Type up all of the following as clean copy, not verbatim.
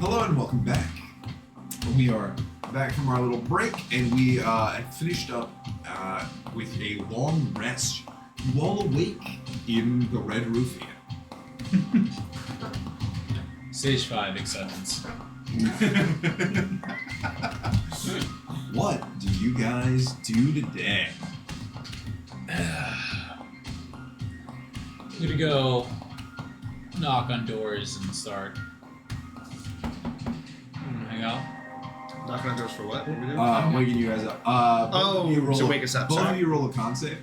Hello and welcome back. We are back from our little break, and we finished up with a long rest. You all awake in the Red Roof Inn. Stage 5 acceptance. What do you guys do today? I'm gonna go knock on doors and start. Hang out. Knocking on doors for what? What are we doing? Waking you guys up. Oh, both of you roll to wake us up, Both sorry. of you roll a con save.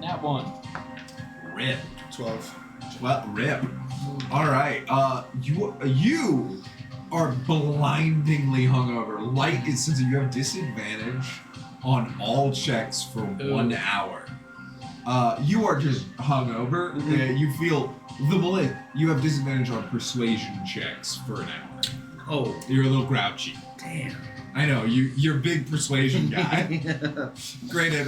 Nat 1. Rip. 12. Well, rip. All right. You are blindingly hungover. Light is since you have disadvantage on all checks for Ooh. 1 hour. You are just hungover. You feel the malaise. You have disadvantage on persuasion checks for an hour. Oh, You're a little grouchy. damn. I know you're a big persuasion guy. Great at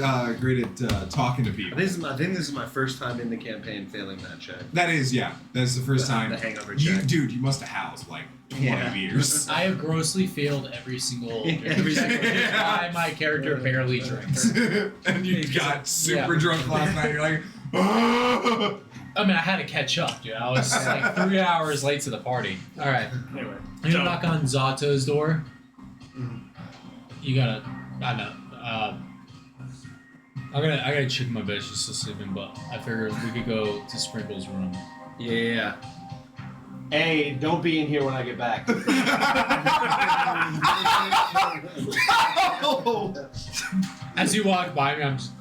talking to people. I think this is my first time in the campaign failing that check. That is, yeah. That's the first time. The hangover You, check. dude, you must have housed like 20 Yeah. beers. I have grossly failed every single Every single That's why my character barely drinks. And you got super Yeah. drunk last night. You're like, "Ah!" I mean, I had to catch up, dude. I was like 3 hours late to the party. All right. Anyway, I'm gonna knock on Zato's door. Mhm. You gotta, I know. I gotta check my bed. She's still sleeping, but I figured we could go to Sprinkle's room. Yeah. hey, don't be in here when I get back. As you walk by me, I'm just,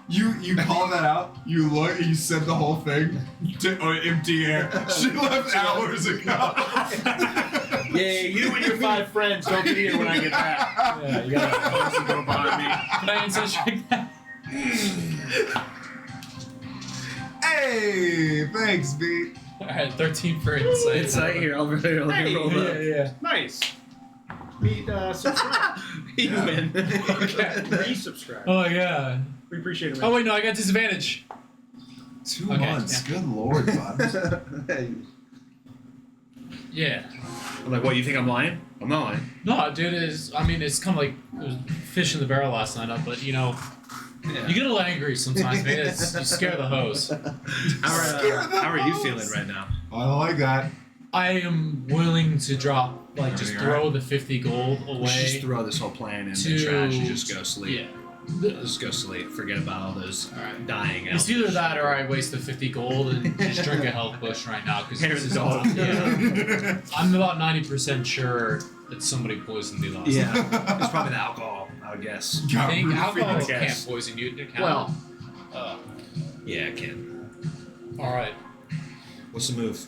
You call that out. You look. You said the whole thing. Empty air. She left hours ago. Yeah, you and your 5 friends don't be here when I get back. yeah, you gotta Don't bother me. Can I insult like that? Hey, thanks, B. Alright, 13 for insight. Insight here. I'll roll Hey, roll Yeah, up. yeah. Nice. Meet subscribe. You win. Resubscribe. Oh yeah. We appreciate it. Oh wait, no, I got disadvantage. 2 Okay, months. Good lord, bud. Yeah. I'm like, what, you think I'm lying? I'm not lying. No, dude, it's kind of like it was fish in the barrel last night, but you know, Yeah. you get a little angry sometimes, man. You scare the hose. How are you feeling right now? I don't like that. I am willing to drop, like, just Everything throw the 50 gold We should away. just throw this whole plan in to- the trash and just go sleep. Yeah. Just go sleep. Forget about all those Alright. dying It's either that or I waste the 50 gold and just drink a health push right now because Hair of the dog. Yeah. I'm about 90% sure that somebody poisoned me last night. Yeah. It's probably the alcohol, I would guess. I Got think roofied. alcohol I guess. can't poison you. It can. Well. Uh, Yeah, it can. all right. What's the move?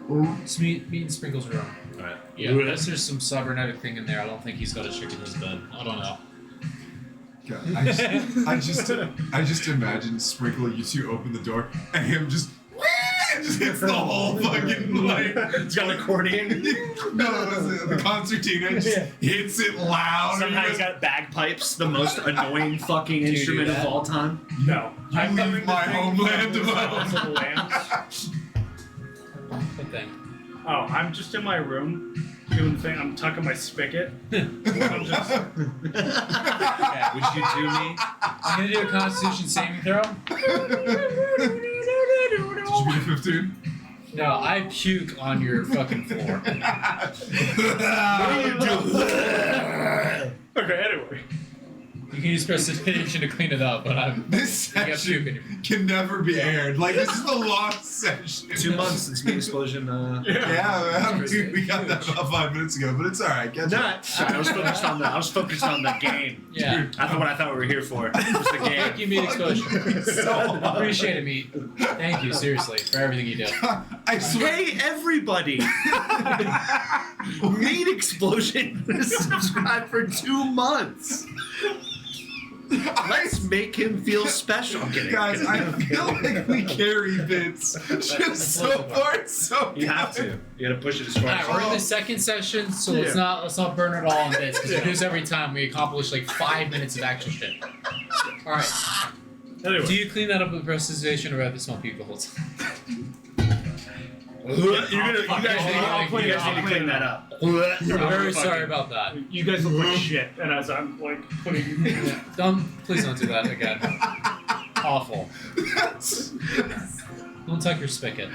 Let's meet in Sprinkle's room. Alright. Yeah, unless there's some cybernetic thing in there, I don't think he's got a chick in his bed. I don't know. God, I just imagine Sprinkle, you two open the door, and him just hits the whole fucking like. It's got an accordion. No, the concertina just hits it loud. and Somehow he he's goes, got bagpipes, the most annoying fucking you do instrument that? of all time. No. You I'm leave coming to my sing homeland the alone. songs of the lambs. What thing? Oh, I'm just in my room doing the thing. I'm tucking my spigot. I'm just, Okay. Would you do me? I'm gonna do a Constitution saving throw. Did you beat a 15? No, I puke on your fucking floor. what do you do? Okay, anyway. You can use precipitation to clean it up, but I'm. This You got puke in session your. can never be aired. Like, this is the lost session. 2 months since Meat Explosion. Yeah, man, we got that about 5 minutes ago, but it's alright. Catch up. Sorry, I was focused on the game. Yeah. I thought what I thought we were here for was the game. Thank you, meat exposure. So hard. Appreciate it, meat. Thank you, seriously, for everything you do. I swear. Hey everybody! Meat Explosion is subscribed for 2 months. Let's make him feel special. I'm kidding. Guys, I feel like we carry bits just so far. It's so You have good. to. You gotta push it as far as Alright, we're in the second session, so let's not burn it all on this, because we do this every time. We accomplish like 5 minutes of actual shit. Alright. Anyway. Do you clean that up with prestidigitation or rather smell puke the whole time? You guys need I'll clean to clean that up. I'm very sorry about that. You guys look like shit, and as I'm like putting. Please don't do that again. Awful. Don't tuck your spigot.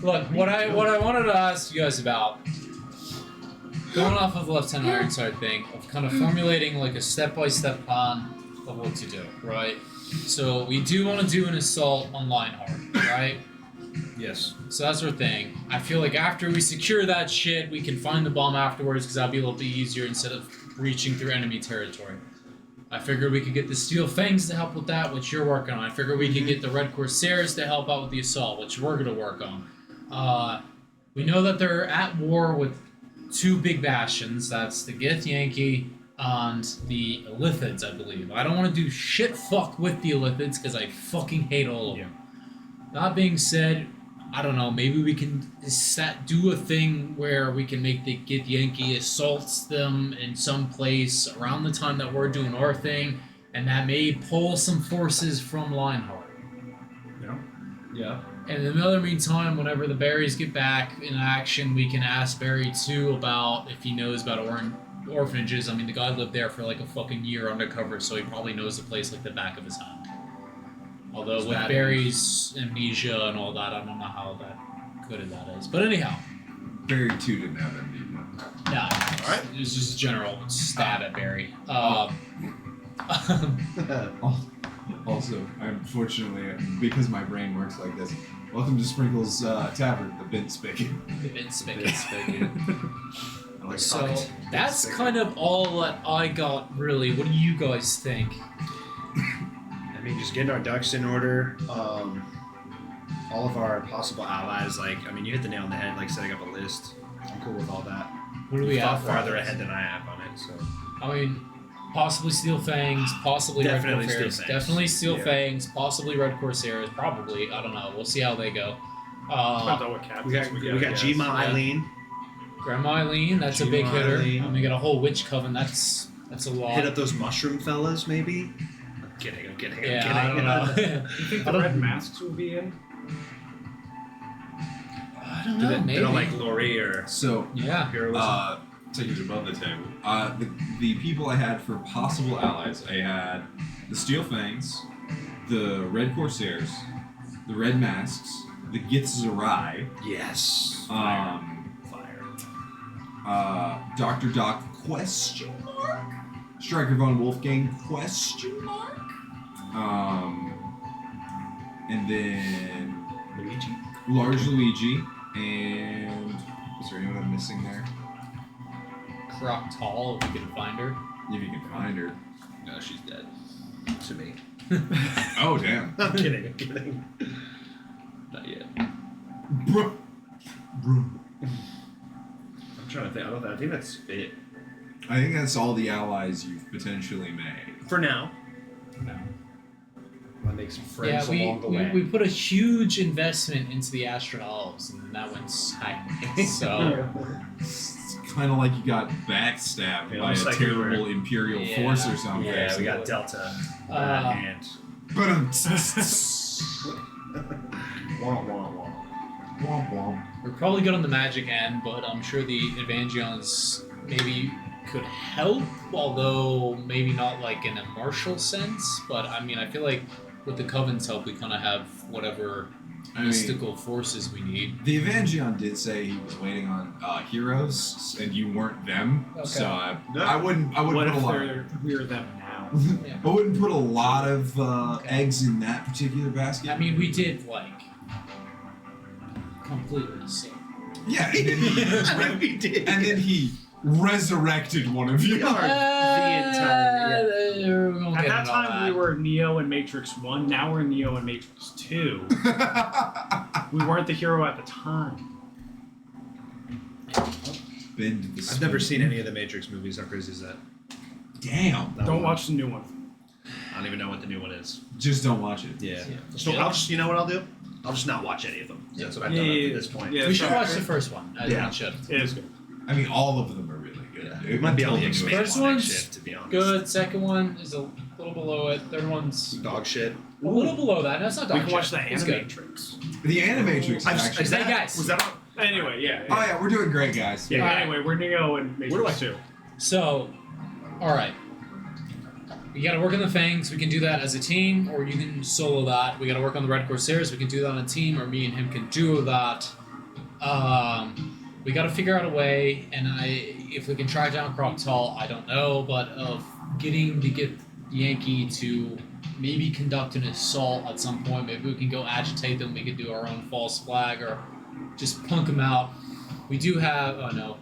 Look, what I wanted to ask you guys about, going off of the Lieutenant Ironside thing, of kind of formulating like a step-by-step plan of what to do, right? So we do want to do an assault on Lionheart, right? Yes. So that's our thing. I feel like after we secure that shit, we can find the bomb afterwards because that'll be a little bit easier instead of reaching through enemy territory. I figured we could get the Steel Fangs to help with that, which you're working on. I figured we could get the Red Corsairs to help out with the assault, which we're going to work on. We know that they're at war with two big bastions. That's the Githyanki and the Illithids, I believe. I don't want to do shit fuck with the Illithids because I fucking hate all of them. That being said, I don't know, maybe we can do a thing where we can make the Githyanki assaults them in some place around the time that we're doing our thing, and that may pull some forces from Lionheart. Yeah. And in the other meantime, whenever the Berries get back in action, we can ask Barry too about if he knows about orphanages. I mean, the guy lived there for like a fucking year undercover, so he probably knows the place like the back of his hand. Although with Barry's amnesia and all that, I don't know how good that is. But anyhow. Barry 2 didn't have amnesia. Yeah. Alright. It was just a general stab at Barry. Also, unfortunately, because my brain works like this, welcome to Sprinkle's Tavern, the Bint Spigot. The Bint Spigot. I like So pockets. that's kind of all that I got, really. What do you guys think? I mean, just getting our ducks in order. All of our possible allies, like, I mean, you hit the nail on the head, like setting up a list. I'm cool with all that. What do we You've thought have? farther ahead than I have on it, so. I mean, possibly Steel Fangs, possibly Definitely Red Corsairs. Steel Fangs. Definitely Steel Yeah. Fangs, possibly Red Corsairs, probably. I don't know. We'll see how they go. Depends on what captains We got Gma Eileen. Grandma Eileen, that's a big Gma hitter. Eileen. And we got a whole witch coven. That's a lot. Hit up those mushroom fellas, maybe? I'm kidding. Yeah, I don't know. You think the red masks will be in? I don't know. Maybe. They don't like Lori or So yeah. heroism. Take it above the table. The people I had for possible allies, I had the Steel Fangs, the Red Corsairs, the Red Masks, the Githzerai, Yes. Fire. Dr. Doc question mark? Striker von Wolfgang question mark? And then Luigi. Large Luigi, and is there anyone I'm missing there? Croc Tall, if you can find her. If you can find her. No, she's dead. To me. Oh damn. I'm kidding. Not yet. Bro. I'm trying to think. I think that's it. I think that's all the allies you've potentially made. For now. No. I'll make some Yeah, friends along the way. we put a huge investment into the Astral Elves, and then that went south. So It's kind of like you got backstabbed Yeah, by a looks like we terrible were- Imperial Yeah. force or something. Yeah, we got Delta. And But wah wah wah. Womp womp. we're probably good on the magic end, but I'm sure the Evangelions maybe could help, although maybe not like in a martial sense. But I mean, I feel like with the Coven's help, we kind of have whatever I mean, mystical forces we need. the Evangelion did say he was waiting on heroes, and you weren't them. Okay. So I wouldn't What put a if lot. we're them now? Yeah. I wouldn't put a lot of eggs in that particular basket. I mean, we did like completely so. yeah, and then We did. and then he resurrected one of you. We are the entire. At that time, we were Neo and Matrix 1. Now we're Neo and Matrix 2. We weren't the hero at the time. Bend the I've never seen any of the Matrix movies. How crazy is that? Damn. That Don't one. watch the new one. I don't even know what the new one is. Just don't watch it. Yeah. Yeah. So I'll just, you know what I'll do? I'll just not watch any of them. That's what I've done Yeah, up to this point. yeah. We should sorry. watch the first one. I Yeah. think we should. It is good. I mean, all of them are really good. Yeah. We might be able to Until the expand newest First on that one's shift, to be honest. Good. Second one is a little below it. Third one's Dog shit. a little below that. No, it's not We dog can shit. watch the It's good. Animatrix. The Animatrix is I actually. just, Hey, guys. Was that on? Anyway, yeah. Oh yeah, we're doing great, guys. Yeah, Alright. anyway, we're Neo and Matrix 2. So, alright. We gotta work on the Fangs. We can do that as a team, or you can solo that. We gotta work on the Red Corsairs. We can do that on a team, or me and him can duo that. We gotta figure out a way, and if we can track down Croctall, I don't know, but of getting to get Yankee to maybe conduct an assault at some point. Maybe we can go agitate them. We could do our own false flag, or just punk them out. We do have. Oh no.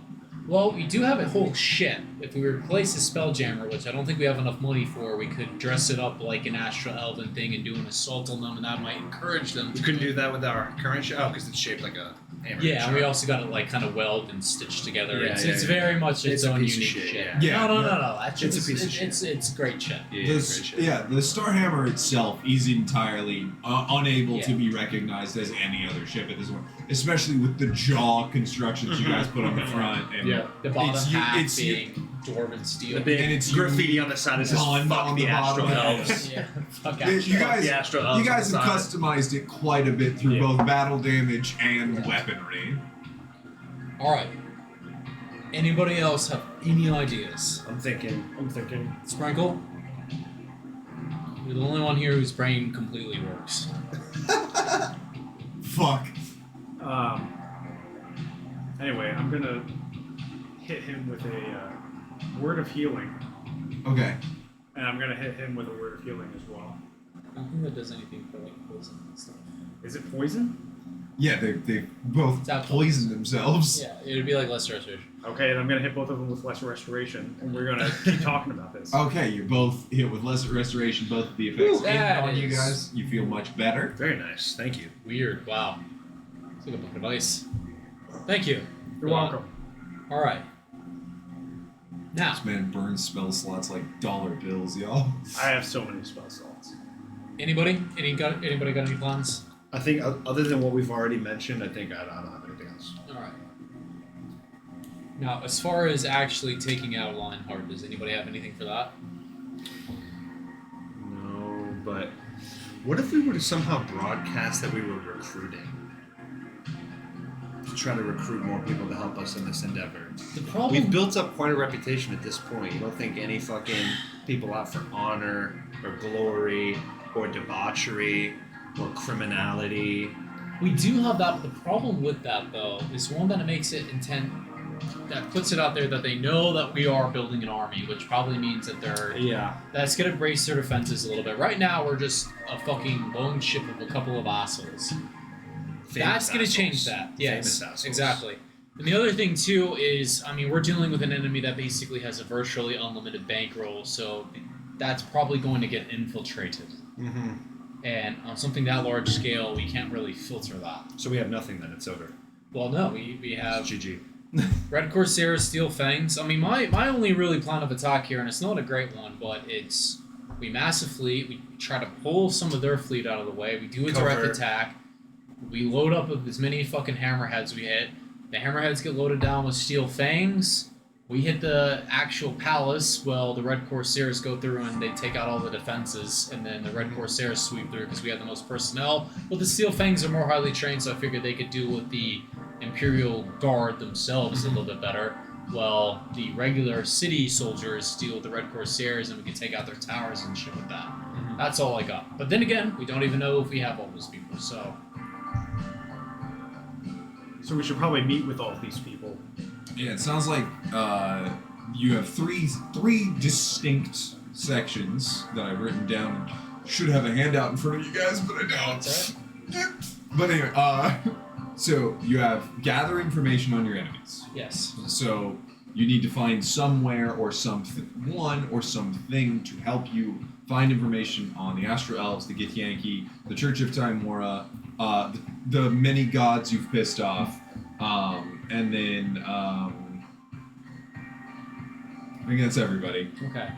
Well, we do have a whole ship. If we replace the Spelljammer, which I don't think we have enough money for, we could dress it up like an Astral Elven thing and do an assault on them, and that might encourage them. We couldn't do that with our current ship. Oh, because it's shaped like a hammer. Yeah, and we also got it like kind of weld and stitched together. Yeah, it's yeah, it's yeah. very much its It's a own piece of unique shit, shit. yeah. No. Yeah. That's It's a just, piece of shit. It's great shit. Yeah, The, great shit. yeah, the Starhammer itself is entirely unable to Yeah. be recognized as any other ship at this point, especially with the jaw constructions you guys put on the front. And Yeah. The bottom It's half it's being dwarven steel. The big And it's graffiti on the side is just bond fuck on the the bottom. Astral Yeah. Elves. Yeah, fuck Yeah, out. you guys, the Astral you Elves guys on have the side. customized it quite a bit through Yeah. both battle damage and weaponry. All right. Anybody else have any ideas? I'm thinking. Sprinkle? You're the only one here whose brain completely works. Fuck. Anyway, I'm gonna hit him with a word of healing, Okay. and I'm gonna hit him with a word of healing as well. I don't think that does anything for like poison and stuff. Is it poison? Yeah, they both It's out- poisoned themselves. Yeah, it would be like less restoration. Okay, then I'm gonna hit both of them with lesser restoration, and we're gonna keep talking about this. Okay, you're both hit with lesser restoration. Both of the effects Whew, end that on you is- guys. You feel much better. Very nice. Thank you. Weird. Wow. It's like a book of advice. Thank you. You're welcome. All right. Now, This man burns spell slots like dollar bills, y'all. I have so many spell slots. anybody? Anybody got any plans? I think other than what we've already mentioned, I think I don't have anything else. All right. Now, as far as actually taking out Lionheart, does anybody have anything for that? No, but what if we were to somehow broadcast that we were recruiting? To try to recruit more people to help us in this endeavor. The problem. We've built up quite a reputation at this point. You don't think any fucking people out for honor or glory or debauchery or criminality. We do have that, but the problem with that, though, is one that it makes it that puts it out there that they know that we are building an army, which probably means that that's gonna brace their defenses a little bit. Right now, we're just a fucking lone ship of a couple of assholes. That's gonna change that. Yes, Famous assholes. exactly. And the other thing too is, I mean, we're dealing with an enemy that basically has a virtually unlimited bankroll, so that's probably going to get infiltrated. Mm-hmm. And on something that large scale, we can't really filter that. So we have nothing then. It's over. Well, no, we have It's GG. Red Corsairs, Steel Fangs. I mean, my only really plan of attack here, and it's not a great one, but it's we mass a fleet. We try to pull some of their fleet out of the way. We do a direct Cover. attack. We load up with as many fucking hammerheads we hit. The hammerheads get loaded down with Steel Fangs. We hit the actual palace. Well, the Red Corsairs go through and they take out all the defenses, and then the Red Corsairs sweep through because we have the most personnel. But the Steel Fangs are more highly trained, so I figured they could deal with the Imperial Guard themselves a little bit better. Well, the regular city soldiers deal with the Red Corsairs, and we can take out their towers and shit with that. That's all I got. But then again, we don't even know if we have all those people, so... So we should probably meet with all of these people. Yeah, it sounds like you have three distinct sections that I've written down. Should have a handout in front of you guys, but I don't. That's But anyway, so you have gather information on your enemies. Yes. So you need to find somewhere or something to help you find information on the Astral Elves, the Githyanki, the Church of Timora, the many gods you've pissed off, and then I think that's everybody. Okay.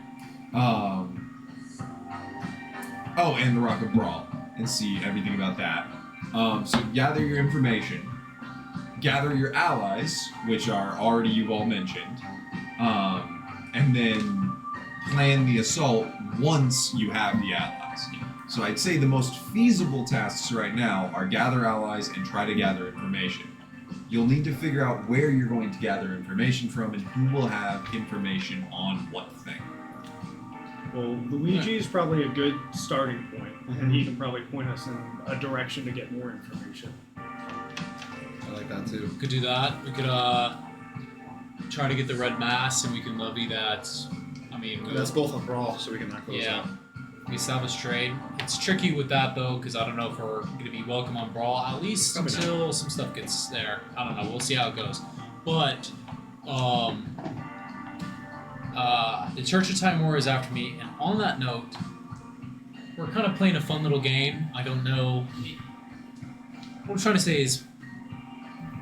Oh, and the Rock of Brawl, and see everything about that. So gather your information, gather your allies, which are already you've all mentioned, and then plan the assault once you have the allies. So I'd say the most feasible tasks right now are gather allies and try to gather information. You'll need to figure out where you're going to gather information from and who will have information on what thing. Well, Luigi is probably a good starting point, and he can probably point us in a direction to get more information. I like that too. We could do that. We could try to get the red mass, and we can levy that. I mean, That's both on Brawl, so we can knock those yeah. out. We establish trade. It's tricky with that though, because I don't know if we're going to be welcome on Brawl, at least Probably not. until some stuff gets there. I don't know. We'll see how it goes. But the Church of Timor is after me, and on that note, we're kind of playing a fun little game. I don't know. What I'm trying to say is,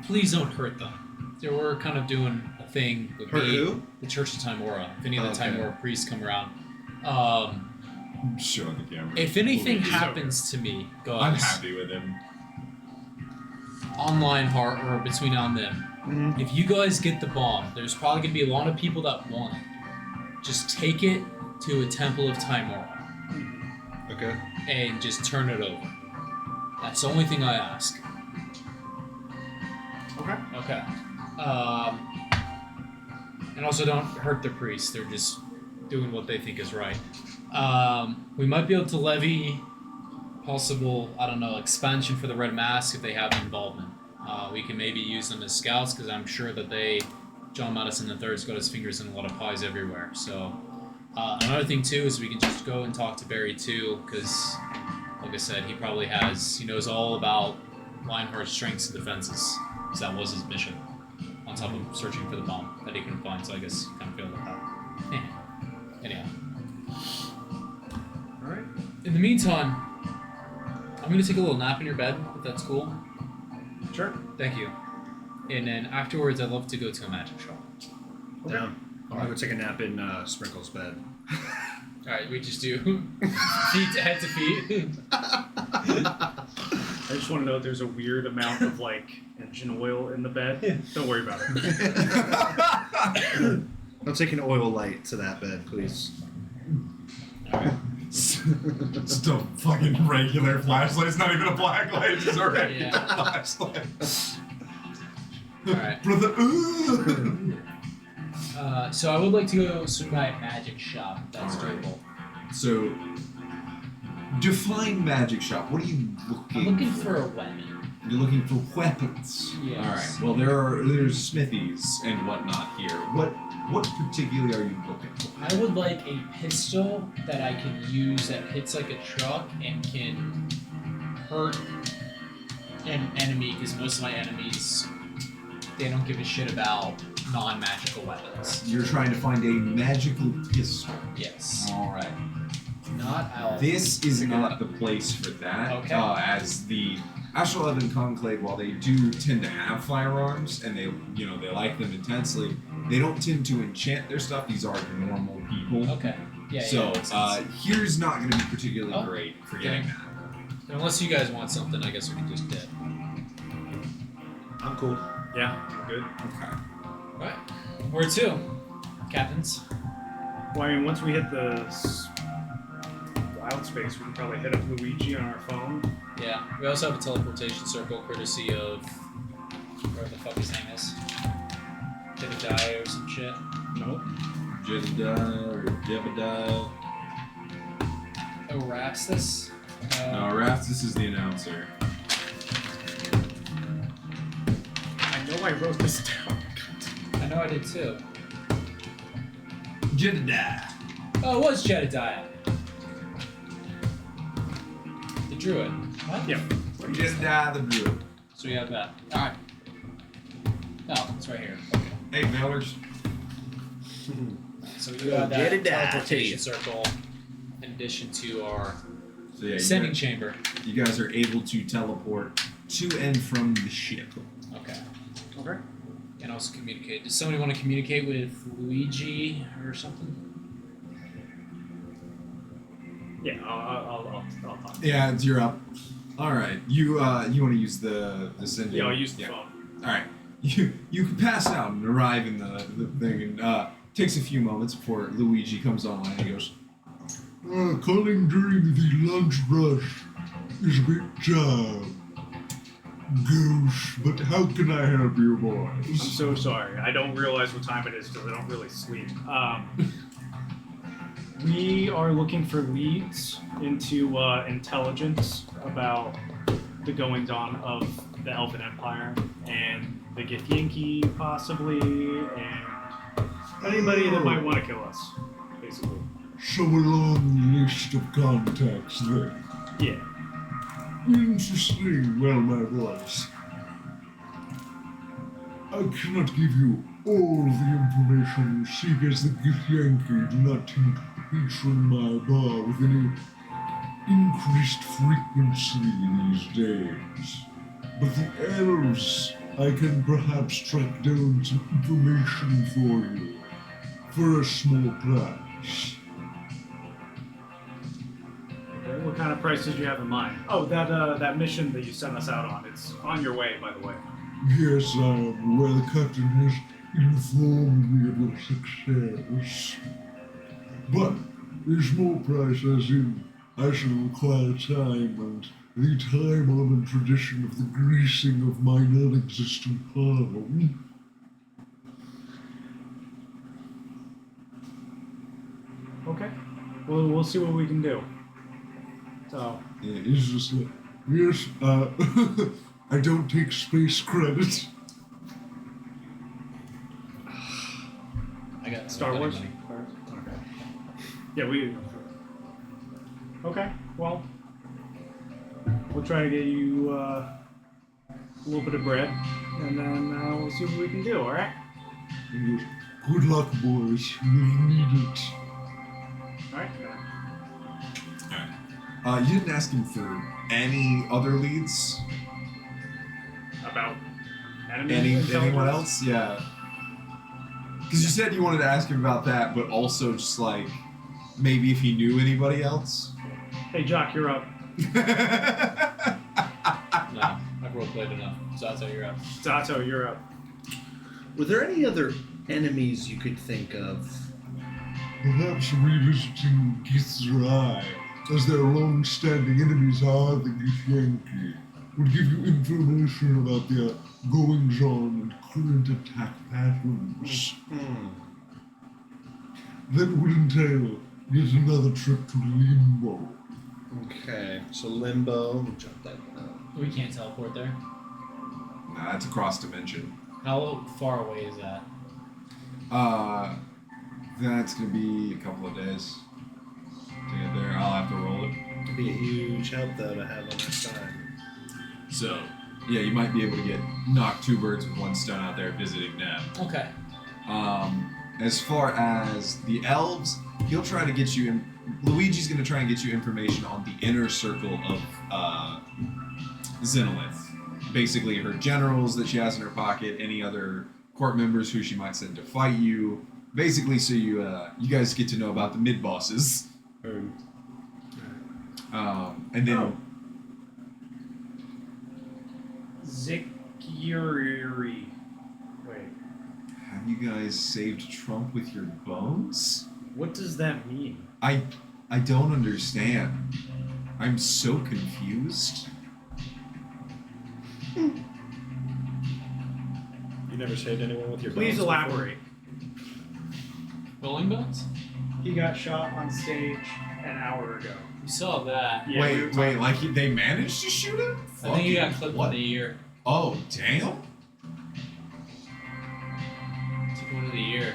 please don't hurt them. They were kind of doing a thing with Hurt me. who? The Church of Timora. If any of the Okay. Timor priests come around. I'm showing the camera. If anything Luigi's happens to me, guys, I'm happy with him. online heart or between now and then, Mm-hmm. if you guys get the bomb, there's probably gonna be a lot of people that want it. Just take it to a temple of Timor Okay. and just turn it over. That's the only thing I ask. Okay. Okay. And also don't hurt the priests. They're just doing what they think is right. We might be able to levy possible, I don't know, expansion for the Red Mask if they have involvement. We can maybe use them as scouts because I'm sure that John Madison III's got his fingers in a lot of pies everywhere. So another thing too is we can just go and talk to Barry too because, like I said, he knows all about Lionheart's strengths and defenses because that was his mission. On top of searching for the bomb that he couldn't find, so I guess you kind of feel about that. Anyhow. Alright. In the meantime, I'm gonna take a little nap in your bed, if that's cool. Sure. Thank you. And then afterwards, I'd love to go to a magic shop. Okay. Down. I'm gonna go take a nap in Sprinkle's bed. Alright, we just do feet to head to feet. I just want to know if there's a weird amount of engine oil in the bed. Don't worry about it. I'm taking oil light to that bed, please. Still fucking regular flashlight. It's not even a black light. It's just a regular Yeah. flashlight. Alright. Brother, So I would like to go swing by a magic shop. That's Alright. doable. So, define magic shop. What are you looking I'm looking for a weapon. You're looking for weapons. Yes. All right. Well, there's smithies and whatnot here. What particularly are you looking for? I would like a pistol that I can use that hits like a truck and can hurt an enemy because most of my enemies, they don't give a shit about non-magical weapons. You're trying to find a magical pistol. Yes. All right. Not out. This is not the place for that. Okay. As the Ashwaubenon Conclave, while they do tend to have firearms and they like them intensely, they don't tend to enchant their stuff. These are normal people. Okay. Yeah. So makes sense. here's not going to be particularly Oh, great for getting okay. that. Unless you guys want something, I guess we can just dip. I'm cool. Yeah, good. Okay. Alright. Where to? Captains? Well, I mean, once we hit the wild space, we can probably hit up Luigi on our phone. Yeah. We also have a teleportation circle courtesy of whatever the fuck his name is. Jedediah or some shit. Nope. Jedediah or Jebediah. Oh, Rastus? No, Rastus is the announcer. I know I wrote this down. I know I did too. Jedediah. Oh, it was Jedediah. The druid. What? Yeah. Jedediah the Druid. So we have that. Alright. Oh, it's right here. Okay. Hey, mailers. So we do have that Jedediah. teleportation circle in addition to our So yeah, sending chamber. you guys are able to teleport to and from the ship. Okay. Okay. And also communicate. Does somebody want to communicate with Luigi or something? Yeah, I'll talk. Yeah, you're up. All right, you want to use the sending? Yeah, I'll use the phone. All right, you can pass out and arrive in the thing and takes a few moments before Luigi comes online and he goes, calling during the lunch rush is a bit gauche, but how can I help you I'm boys? so sorry. I don't realize what time it is because I don't really sleep. We are looking for leads into intelligence about the goings on of the Elven Empire and the Githyanki, possibly, and anybody that might want to kill us, basically. So a long list of contacts then. Yeah. Interesting. Well, my boys, I cannot give you all the information you seek, as the Githyanki do not tend to patron my bar with any increased frequency these days. But the elves, I can perhaps track down some information for you for a small price. Okay, what kind of price did you have in mind? Oh, that mission that you sent us out on. It's on your way, by the way. Yes, I am aware the captain has informed me of your success. But a small price, as in, I shall require time and the time-honored tradition of the greasing of my non-existent palm. Okay. We'll see what we can do. So, Yeah, it's just like, yes, I don't take space credit. I got Star Wars? money. Okay. Yeah, we. Okay, well, we'll try to get you a little bit of bread, and then we'll see what we can do, alright? He goes, good luck, boys. You'll need it. Alright? You didn't ask him for any other leads? About enemy Anyone intelligence? else? Yeah. Because you said you wanted to ask him about that, but also just like maybe if he knew anybody else. Hey, Jock, you're up. No, I've roleplayed enough. So that's how you're up. Zato, you're up. Were there any other enemies you could think of? Perhaps revisiting Githzerai, as their long-standing enemies are the Githyanki, would give you information about their goings-on and current attack patterns. That would entail yet another trip to Limbo. Okay, so Limbo. Let me jot that down. We can't teleport there. Nah, that's a cross-dimension. How far away is that? That's gonna be a couple of days to get there. I'll have to roll it. It'd be a huge help though to have on our side. So, yeah, you might be able to knock two birds with one stone out there visiting them. Okay. As far as the elves, he'll try to get you. Luigi's going to try and get you information on the inner circle of Xenolith. Basically, her generals that she has in her pocket, any other court members who she might send to fight you. Basically, so you guys get to know about the mid bosses. And then. Zikiri. Wait. Have you guys saved Trump with your bones? What does that mean? I don't understand. I'm so confused. You never saved anyone with your Please bones elaborate. Rolling bones? He got shot on stage an hour ago. You saw that. Yeah, we were wait, talking- they managed to shoot him? I think you got Fucking clipped what? in the ear. Oh, damn. Took one of the ear.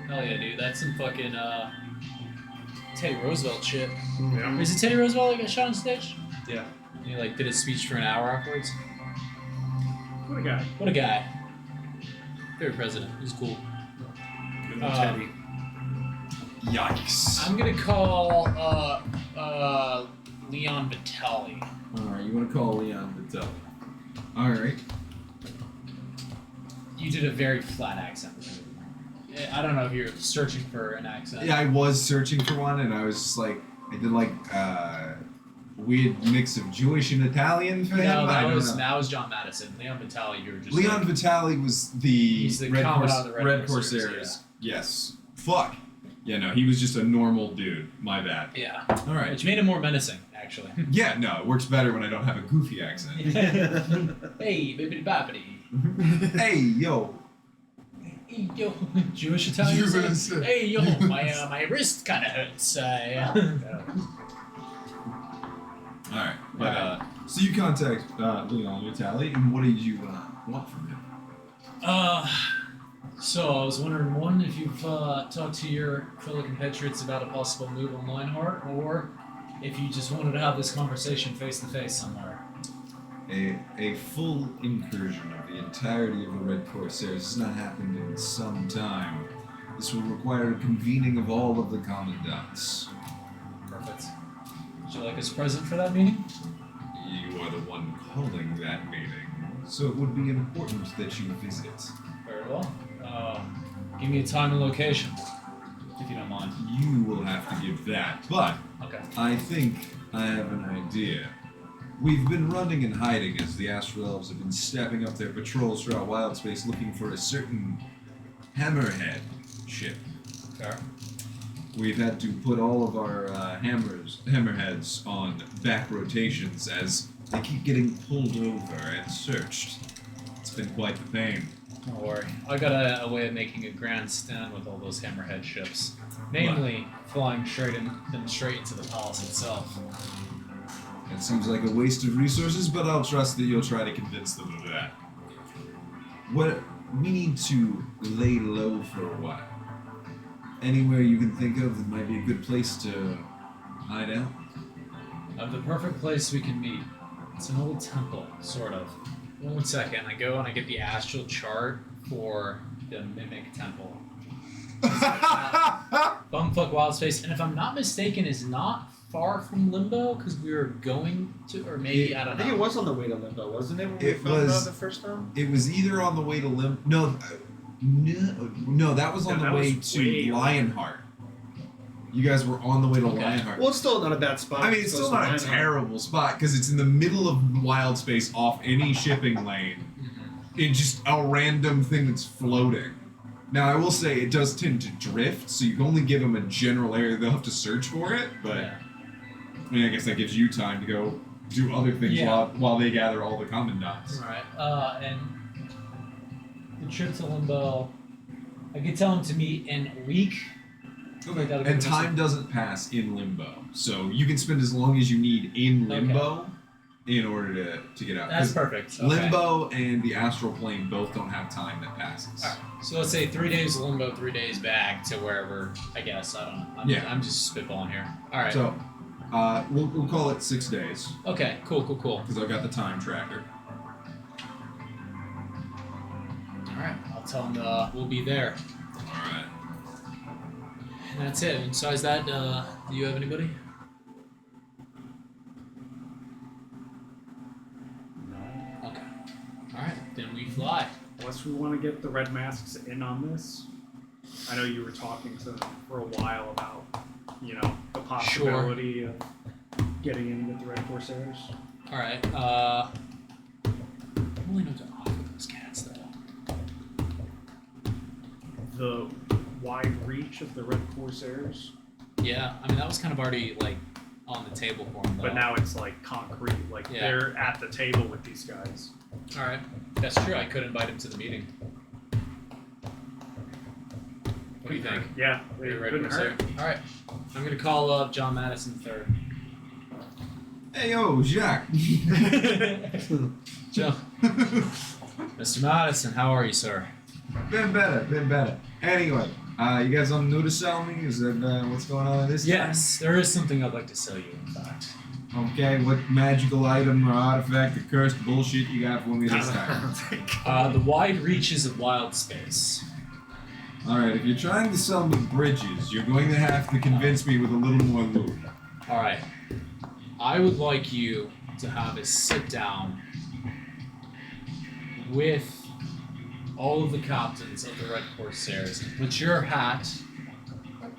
Hell yeah, dude. That's some fucking Teddy Roosevelt shit. Yeah. Is it Teddy Roosevelt that got shot on stage? Yeah. And he like did his speech for an hour afterwards. What a guy. What a guy. Favorite president. He's cool. Good one, Teddy. Yikes. I'm gonna call Leon Vitali. Alright, you want to call Leon Vitale. Alright. You did a very flat accent. I don't know if you're searching for an accent. Yeah, I was searching for one, and I was just like, I did like weird mix of Jewish and Italian for him. No, I don't know. that was John Madison. Leon Vitali, you were just Leon Vitale was He's the Red, commandant of the Red Red Corsairs, Corsairs. Yes. fuck. Yeah, no, he was just a normal dude. My bad. Yeah. All right. Which made him more menacing, actually. Yeah, no, it works better when I don't have a goofy accent. Hey, bibbidi bobbidi. Hey, yo. Hey, yo. Jewish Italian. Jewish. Hey, yo, my wrist kind of hurts. Alright, but, so you contact Leon Vitale, and what did you want from him? So I was wondering, one, if you've talked to your fellow compatriots about a possible move on Lionheart, or if you just wanted to have this conversation face to face somewhere. A full incursion of the entirety of the Red Corsairs has not happened in some time. This will require a convening of all of the commandants. Perfect. Would you like us present for that meeting? You are the one calling that meeting, so it would be important that you visit. Very well. Give me a time and location, if you don't mind. You will have to give that, but Okay. I think I have an idea. We've been running and hiding as the Astral Elves have been stepping up their patrols throughout wild space looking for a certain hammerhead ship. Fair. We've had to put all of our hammerheads on back rotations as they keep getting pulled over and searched. It's been quite the pain. Don't worry. I got a way of making a grand stand with all those hammerhead ships. Namely, flying them straight into the palace itself. It seems like a waste of resources, but I'll trust that you'll try to convince them of that. We need to lay low for a while. Anywhere you can think of that might be a good place to hide out? Of the perfect place we can meet. It's an old temple, sort of. 1 second, I go and I get the astral chart for the Mimic Temple. Bumfuck Wild Space, and if I'm not mistaken, is not far from Limbo, because we were going to, or maybe, I don't I know. think it was on the way to Limbo, wasn't it, when we It found was- out the first time? It was either on the way to No, that was on No, the that way was to way Lionheart. You guys were on the way to Okay. Lionheart. Well, it's still not a bad spot. I mean, it's still not a terrible spot because it's in the middle of wild space off any shipping lane. Mhm. In just a random thing that's floating. Now, I will say it does tend to drift, so you can only give them a general area. They'll have to search for it, but Yeah. I mean, I guess that gives you time to go do other things Yeah. while they gather all the commandants. Alright, and the trip to Limbo, I could tell him to meet in a week. Okay. That'll And give us time doesn't pass in limbo, so you can spend as long as you need in limbo in order to get out. That's 'Cause perfect. Okay. Limbo and the astral plane both don't have time that passes. Alright, so let's say 3 days Limbo, 3 days back to wherever, I guess. I don't know. I'm just spitballing here. Alright. So, we'll call it 6 days Okay, cool. because I've got the time tracker. Alright, I'll tell him we'll be there. All right. And that's it. And besides that, do you have anybody? No. Okay. Alright, then we fly. Unless we want to get the Red Masks in on this. I know you were talking to them for a while about, the possibility of getting in with the Red Corsairs. Alright, I don't really know what to offer those cats, though. The wide reach of the Red Corsairs, Yeah, I mean, that was kind of already, on the table for them, though. but now it's like concrete. Like Yeah. they're at the table with these guys. Alright, that's true. I could invite him to the meeting. What do you think? Yeah, they You're right, couldn't hurt. Alright, I'm gonna call up John Madison III. Hey, yo, Jacques. Joe. Mr. Madison, how are you, sir? Been better. Anyway, you guys want to sell me? Is that what's going on this Yes, there is something I'd like to sell you, in fact. time? Okay, what magical item or artifact or cursed bullshit you got for me this time? The wide reaches of wild space. Alright, if you're trying to sell me bridges, you're going to have to convince me with a little more loot. Alright. I would like you to have a sit down with all of the captains of the Red Corsairs and put your hat,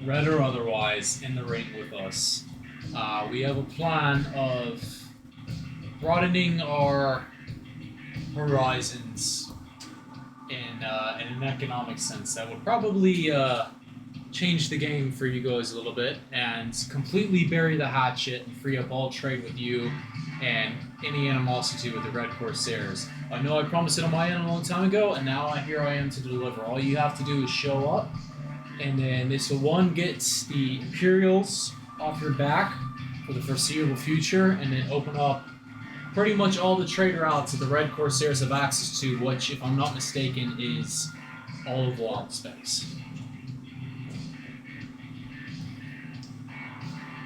red or otherwise, in the ring with us. We have a plan of broadening our horizons in an economic sense that would probably change the game for you guys a little bit and completely bury the hatchet and free up all trade with you and any animosity with the Red Corsairs. I know I promised it on my end a long time ago, and now here I am to deliver. All you have to do is show up, and then this one gets the Imperials off your back for the foreseeable future, and then open up pretty much all the trade routes that the Red Corsairs have access to, which, if I'm not mistaken, is all of Wild Space.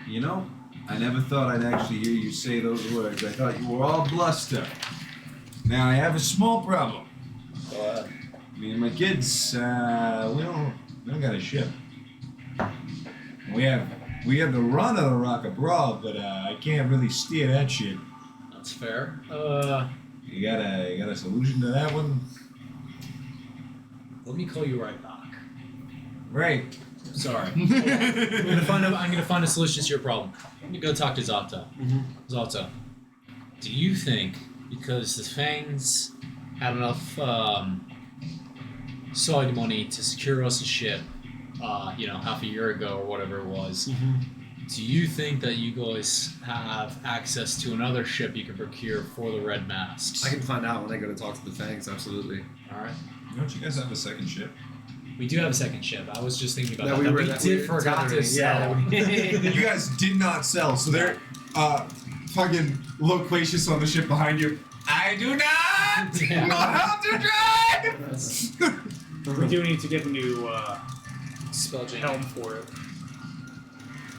You know, I never thought I'd actually hear you say those words. I thought you were all bluster. Now I have a small problem. Me and my kids, we don't got a ship. We have the run of the Rock abroad, but I can't really steer that shit. That's fair. You got a solution to that one? Let me call you right back. Right. Sorry. Hold on. I'm gonna find a solution to your problem. Let me go talk to Zato. Zato, do you think because the Fangs had enough side money to secure us a ship, half a year ago or whatever it was, do you think that you guys have access to another ship you can procure for the Red Masks? I can find out when I go to talk to the Fangs. Absolutely. All right. Don't you guys have a second ship? We do have a second ship. I was just thinking about That that. we That were- we that we did were forgot to considering, sell. You guys did not sell, so they're fucking loquacious on the ship behind you. I do not Yeah. know how to drive! We do need to get a new Spell jam. helm for it.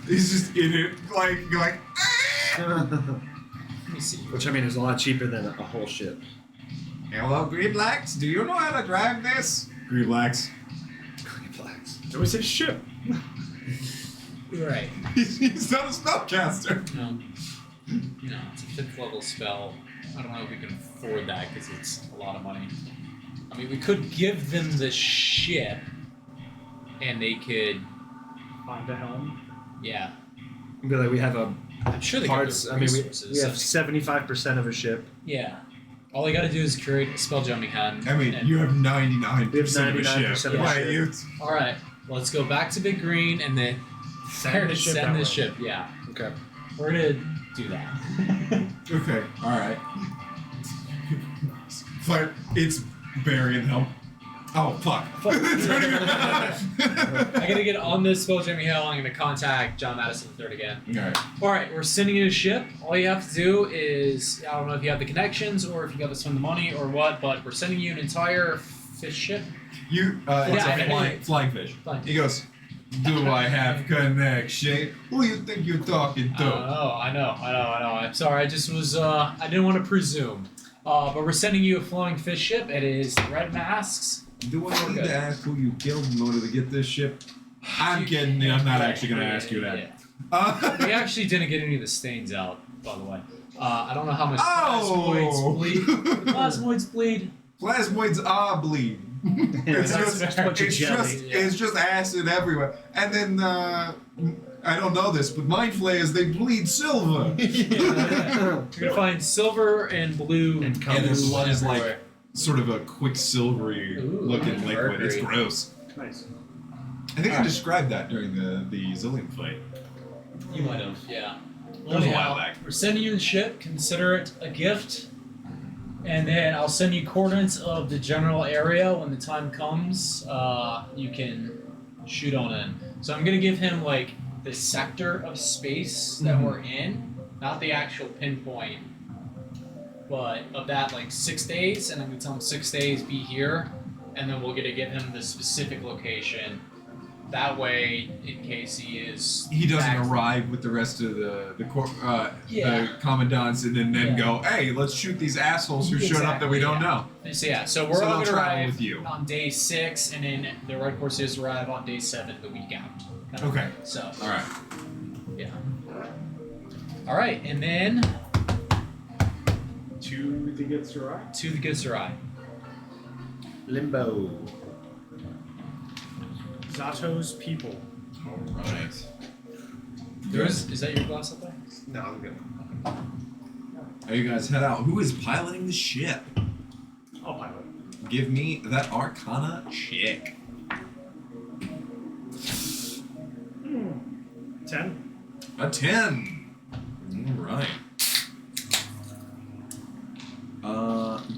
He's just in it, like, Let me see. Which I mean is a lot cheaper than a whole ship. hello, Greeblax, do you know how to drive this? Greeblax. It was his ship. Right. He's not a spellcaster. It's a 5th level spell. I don't know if we can afford that because it's a lot of money. I mean, we could give them the ship, and they could, Find the helm. yeah. Be like, we have a I'm sure they parts. could I mean, we resources. have 75% of a ship. Yeah. All they got to do is create a spell jamming hand. I mean, and- you have 99% We have of a 99% ship. of a Why, ship. you? All right. Let's go back to Big Green and then Send the ship send that this way. ship. Yeah. Okay. We're gonna do that. Okay, alright. But it's burying them. Oh, fuck. I gotta get on this spell jamming hell. I'm gonna contact John Madison III again. Alright. Alright, we're sending you a ship. All you have to do is, I don't know if you have the connections or if you got to spend the money or what, but we're sending you an entire fish ship. You, it's Yeah, a flying fish. Flying. He goes, do I have connection? Who you think you're talking to? I know. I'm sorry, I just was, I didn't want to presume. But we're sending you a flying fish ship. It is the Red Masks. Do I need Okay. to ask who you killed in order to get this ship? I'm kidding. I'm not actually going to ask you that. Yeah. We actually didn't get any of the stains out, by the way. I don't know how much Oh! plasmoids bleed. Plasmoids bleed. Plasmoids are bleed. it's that's just, fair. it's just, Yeah. it's just acid everywhere. And then, I don't know this, but mind flayers, they bleed silver. You're gonna find silver and blue And And this blue one is like everywhere. sort of a quicksilvery Ooh, looking liquid. It's mercury. gross. Nice. I think I Alright. described that during the Zillion fight. You might have, yeah. That was a Anyhow, while back. We're sending you the ship. Consider it a gift. And then I'll send you coordinates of the general area when the time comes. You can shoot on in. So I'm gonna give him like the sector of space that Mhm. we're in, not the actual pinpoint, but of that like 6 days. And I'm gonna tell him 6 days be here, and then we're gonna give him the specific location. That way, in case he is He doesn't back- arrive with the rest of the Yeah. the commandants and then Yeah. go, hey, let's shoot these assholes who showed up that we Exactly, don't yeah. know. So yeah, so we're So all they'll gonna travel arrive with you. on day 6, and then the Red Corsairs arrive on day 7, the week out. Okay. So All right. yeah. All right, and then To the Gitsurai. to the Gitsurai. Limbo. Zato's people. All right. Is that your glass up there? No, I'm good. How you guys head out? Who is piloting the ship? I'll pilot. Give me that Arcana check. 10. A 10. All right.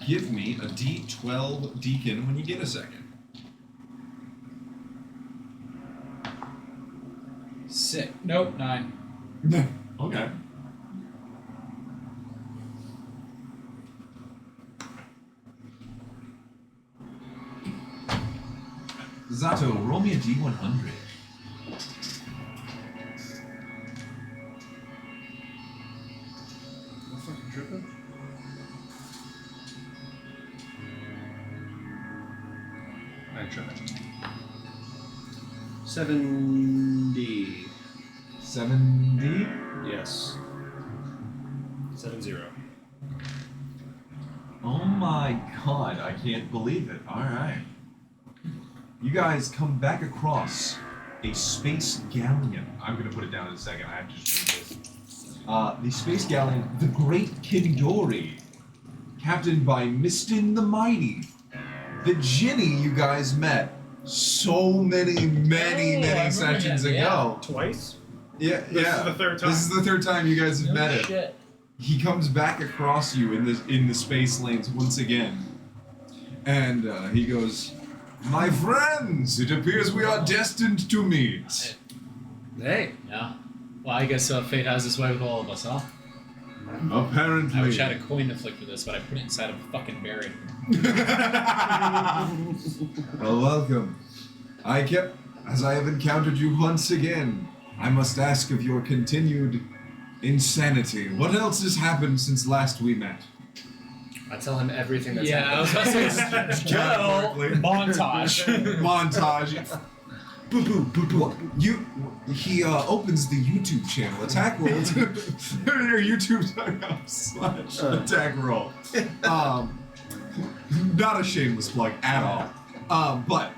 Give me a D12 Deacon when you get a second. 6. Nope, 9. Okay. Zato, roll me a D100. I'm fucking tripping. I'm tripping. 70. 70. Yes. 70. Oh my god, I can't believe it. Alright. You guys come back across a space galleon. I'm gonna put it down in a second, I have to just do this. The space galleon, the Great Kindori, captained by Mistin the Mighty. The Ginny you guys met so many sessions him, yeah. ago. Twice? Yeah, This is the third time. This is the third time you guys have No met him. shit. He comes back across you in the space lanes once again, and he goes, "My friends, it appears we are destined to meet." Hey. Yeah. Well, I guess fate has its way with all of us, huh? Apparently. I wish I had a coin to flick for this, but I put it inside of a fucking berry. Well, welcome. As I have encountered you once again, I must ask of your continued insanity. What else has happened since last we met? I tell him everything that's Yeah, I was about to say, well, montage. Montage. Boo boo boo boo. He opens the YouTube channel, Attack Roll. Or YouTube.com/Attack Roll. Not a shameless plug at all. But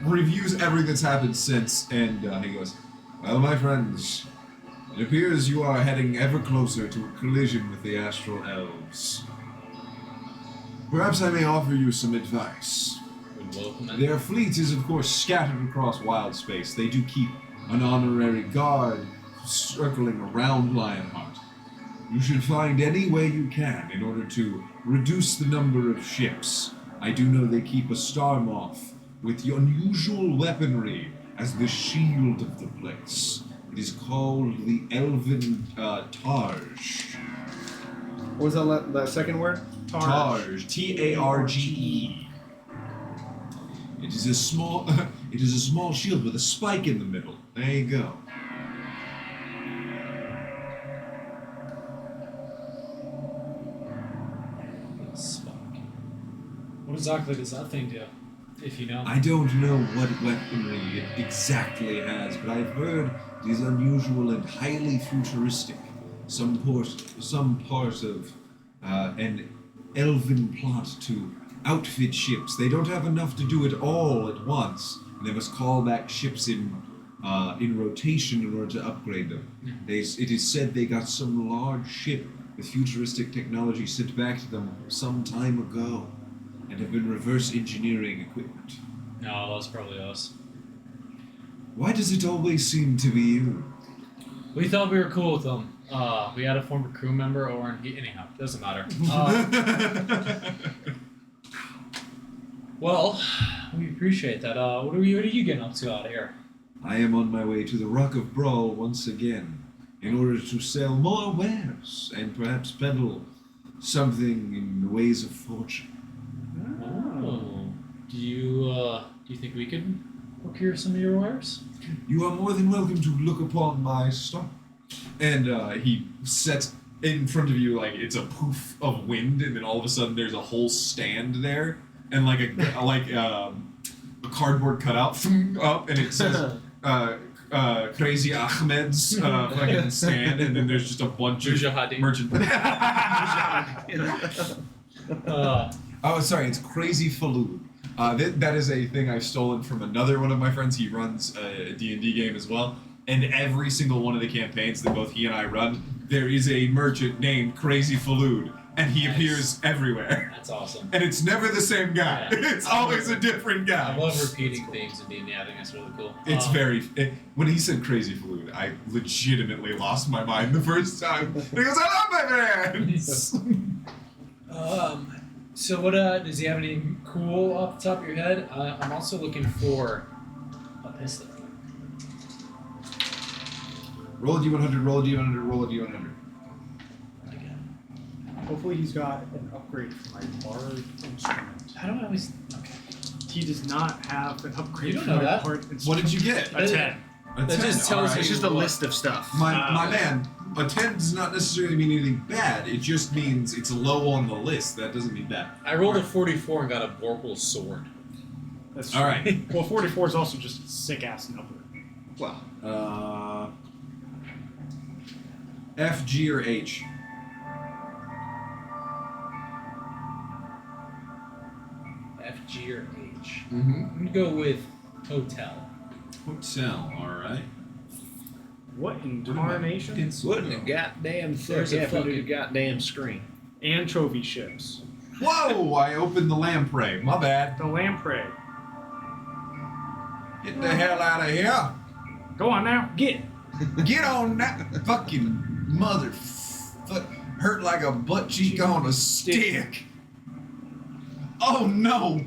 reviews everything that's happened since, and he goes, "Well, my friends, it appears you are heading ever closer to a collision with the Astral Elves. Perhaps I may offer you some advice. Would welcome it. Their fleet is, of course, scattered across wild space. They do keep an honorary guard circling around Lionheart. You should find any way you can in order to reduce the number of ships. I do know they keep a Star Moth with the unusual weaponry as the shield of the place. It is called the Elven Targe. What was that second word? Targe. T-A-R-G-E. It is a small shield with a spike in the middle. There you go. What exactly does that thing do? If you know. I don't know what weaponry it exactly has, but I've heard it is unusual and highly futuristic. Some part of an elven plot to outfit ships. They don't have enough to do it all at once, and they must call back ships in rotation in order to upgrade them. It is said they got some large ship with futuristic technology sent back to them some time ago, and have been reverse engineering equipment. No, that's probably us. Why does it always seem to be you? We thought we were cool with them. We had a former crew member, anyhow, doesn't matter. Well, we appreciate that. What are you getting up to out here? I am on my way to the Rock of Brawl once again, in order to sell more wares and perhaps peddle something in the ways of fortune. Oh. Do you think we could procure some of your wares? You are more than welcome to look upon my stock. And he sets in front of you like it's a poof of wind, and then all of a sudden there's a whole stand there, and like a cardboard cutout up, and it says Crazy Ahmed's fucking stand, and then there's just a bunch of Mujahideen. merchant. Uh, Oh, sorry, it's Crazy Falud. That is a thing I've stolen from another one of my friends. He runs a D&D game as well. And every single one of the campaigns that both he and I run, there is a merchant named Crazy Falud and he Nice. appears everywhere. That's awesome. And it's never the same guy. Yeah. It's always a different guy. I love repeating themes in D&D. I think that's really cool. It's when he said Crazy Flute, I legitimately lost my mind the first time. And he goes, I love my man! So what? Does he have any cool off the top of your head? I'm also looking for a pistol. Roll a d100, roll a d100, roll a d100. Hopefully he's got an upgrade for my bard instrument. How do I always? Okay. He does not have an upgrade You don't for know my that. bard instrument. What did you get? A 10. A That 10. just tells All you- right. It's just a what? list of stuff. My man, a 10 does not necessarily mean anything bad. It just means it's low on the list. That doesn't mean bad. I rolled a 44 and got a Vorpal sword. That's All true. right. Well, 44 is also just a sick ass number. Well, F, G, or H? F, G, or H. Mm-hmm. I'm gonna go with hotel. Hotel, alright. What in tarnation? what in the goddamn There's a happened to the fucking- goddamn screen? Anchovy ships. Whoa! I opened the lamprey. My bad. The lamprey. Get the hell out of here. Go on now, get. Get on that fucking motherfucker. Hurt like a butt cheek on a stick. Oh no!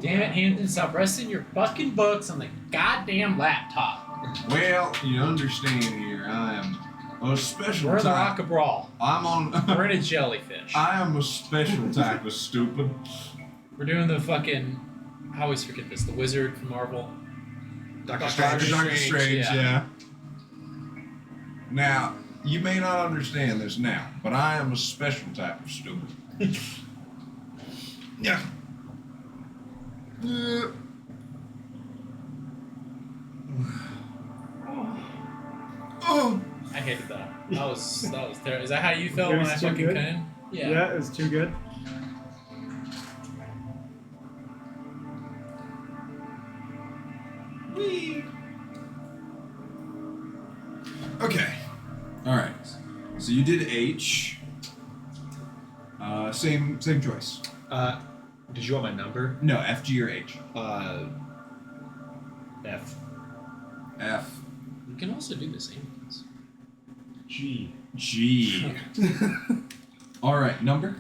Damn it, Hampton! Stop resting your fucking books on the goddamn laptop. Well, you understand here, I am a special We're in the type. Rock of Brawl. I'm on. We're in a jellyfish. I am a special type of stupid. We're doing the fucking. I always forget this. The wizard from Marvel. Doctor Strange. Doctor Strange, yeah. yeah. Now, you may not understand this now, but I am a special type of stupid. Yeah. Oh. I hated that. That was terrible. Is that how you felt It when was I too fucking good? came? Yeah, it was too good. Whee. Okay. All right. So you did H. Same choice. Did you want my number? No, F, G, or H. F. F, You can also do the same ones. G. G. All right. Number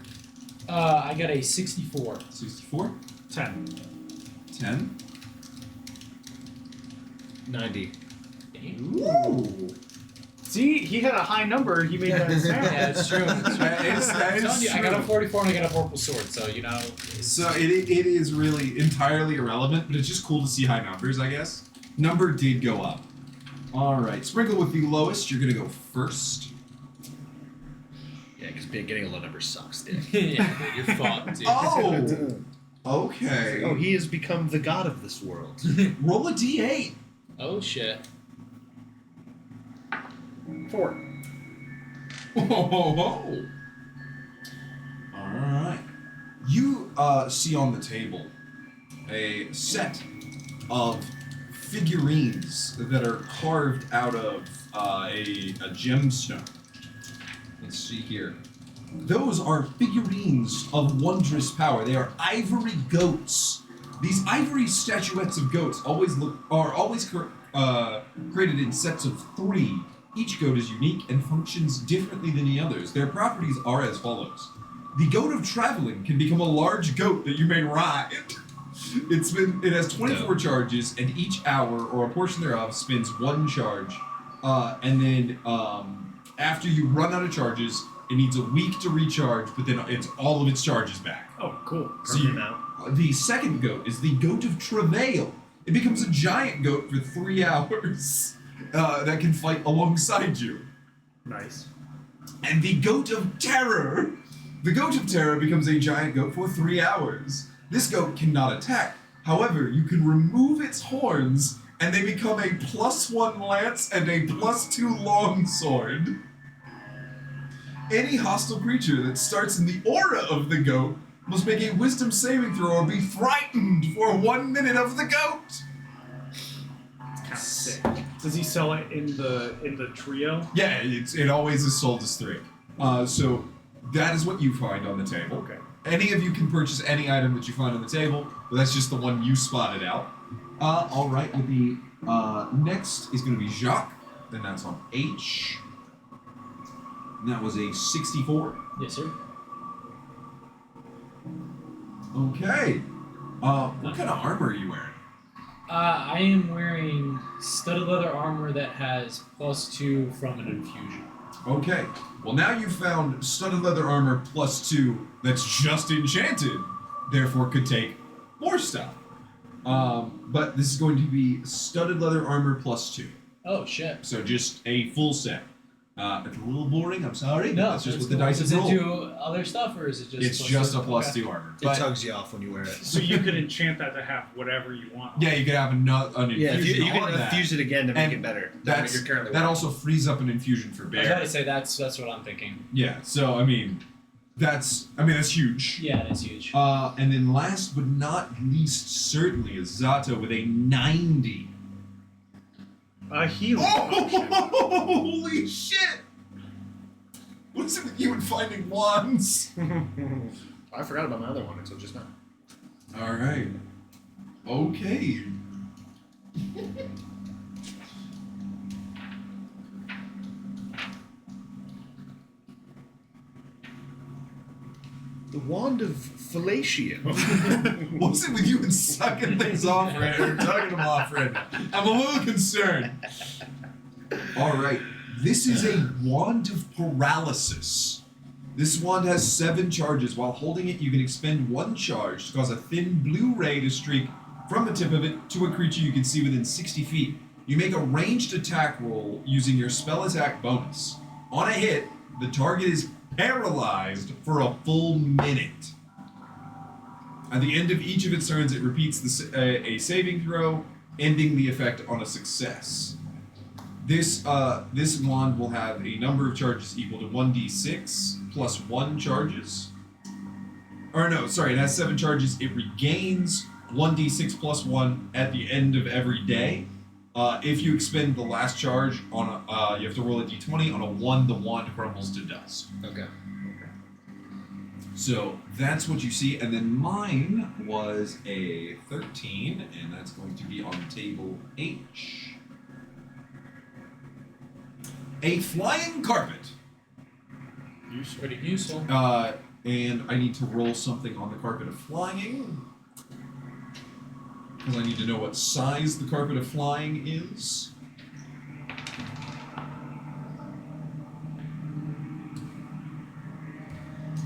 I got a 64. 64, 10. 10. 90. Ooh. See, he had a high number. He made that sound. Yeah, it's true. It's true. That I'm is telling you, I got a true. 44 and I got a purple sword, so you know. So it is really entirely irrelevant, but it's just cool to see high numbers, I guess. Number did go up. All right, Sprinkle with the lowest. You're gonna go first. Yeah, because getting a low number sucks, dude. Yeah, dude, you're fucked, dude. Oh, okay. Oh, he has become the god of this world. Roll a d8. Oh shit. 4. Oh. All right. You see on the table a set of figurines that are carved out of a gemstone. Let's see here. Those are figurines of wondrous power. They are ivory goats. These ivory statuettes of goats are always created in sets of 3. Each goat is unique and functions differently than the others. Their properties are as follows. The goat of traveling can become a large goat that you may ride. It has 24 charges, and each hour or a portion thereof spends 1 charge. And then after you run out of charges, it needs a week to recharge, but then it's all of its charges back. Oh, cool. So you- out. The second goat is the goat of travail. It becomes a giant goat for 3 hours that can fight alongside you. Nice. And the goat of terror. The goat of terror becomes a giant goat for 3 hours. This goat cannot attack. However, you can remove its horns and they become a +1 lance and a +2 longsword. Any hostile creature that starts in the aura of the goat must make a wisdom saving throw or be frightened for 1 minute of the goat. Kind of sick. Does he sell it in the trio? Yeah, it always is sold as 3. So that is what you find on the table. Okay. Any of you can purchase any item that you find on the table, but that's just the one you spotted out. All right. With the next is going to be Jacques. Then that's on H. And that was a 64. Yes, sir. Okay. What kind of armor are you wearing? I am wearing studded leather armor that has +2 from an infusion. Okay. Well, now you've found studded leather armor +2 that's just enchanted, therefore could take more stuff. But this is going to be studded leather armor +2. Oh shit. So just a full set. It's a little boring, I'm sorry. No, that's just it's what the cool. dice Does roll. it do other stuff, or is it just? It's +2? just a Okay. +2 armor. It But tugs you off when you wear it. So you could enchant that to have whatever you want. yeah, you could have an Yeah, infusion you on can that. infuse it again to make And it better. than what That's you're currently that wearing. also frees up an infusion for I was about bear. to say that's what I'm thinking. Yeah, so that's huge. Yeah, that's huge. And then last but not least, certainly is Zato with a 90. A healing Oh, potion. holy shit! What's it with you and finding wands? I forgot about my other one until just now. All right. Okay. The Wand of Fellatio. What's it with you and sucking things off, Fred? Or tugging them off, Fred? I'm a little concerned. All right. This is a Wand of Paralysis. This wand has 7 charges. While holding it, you can expend 1 charge to cause a thin blue ray to streak from the tip of it to a creature you can see within 60 feet. You make a ranged attack roll using your spell attack bonus. On a hit, the target is paralyzed for a full minute. At the end of each of its turns, it repeats a saving throw, ending the effect on a success. This wand will have a number of charges equal to 1d6 plus 1 charges. Or no, sorry, it has 7 charges. It regains 1d6 plus 1 at the end of every day. If you expend the last charge on you have to roll a d20. On a 1, the wand crumbles to dust. Okay. So that's what you see, and then mine was a 13, and that's going to be on table H. A flying carpet. Pretty useful. And I need to roll something on the carpet of flying. Because I need to know what size the carpet of flying is.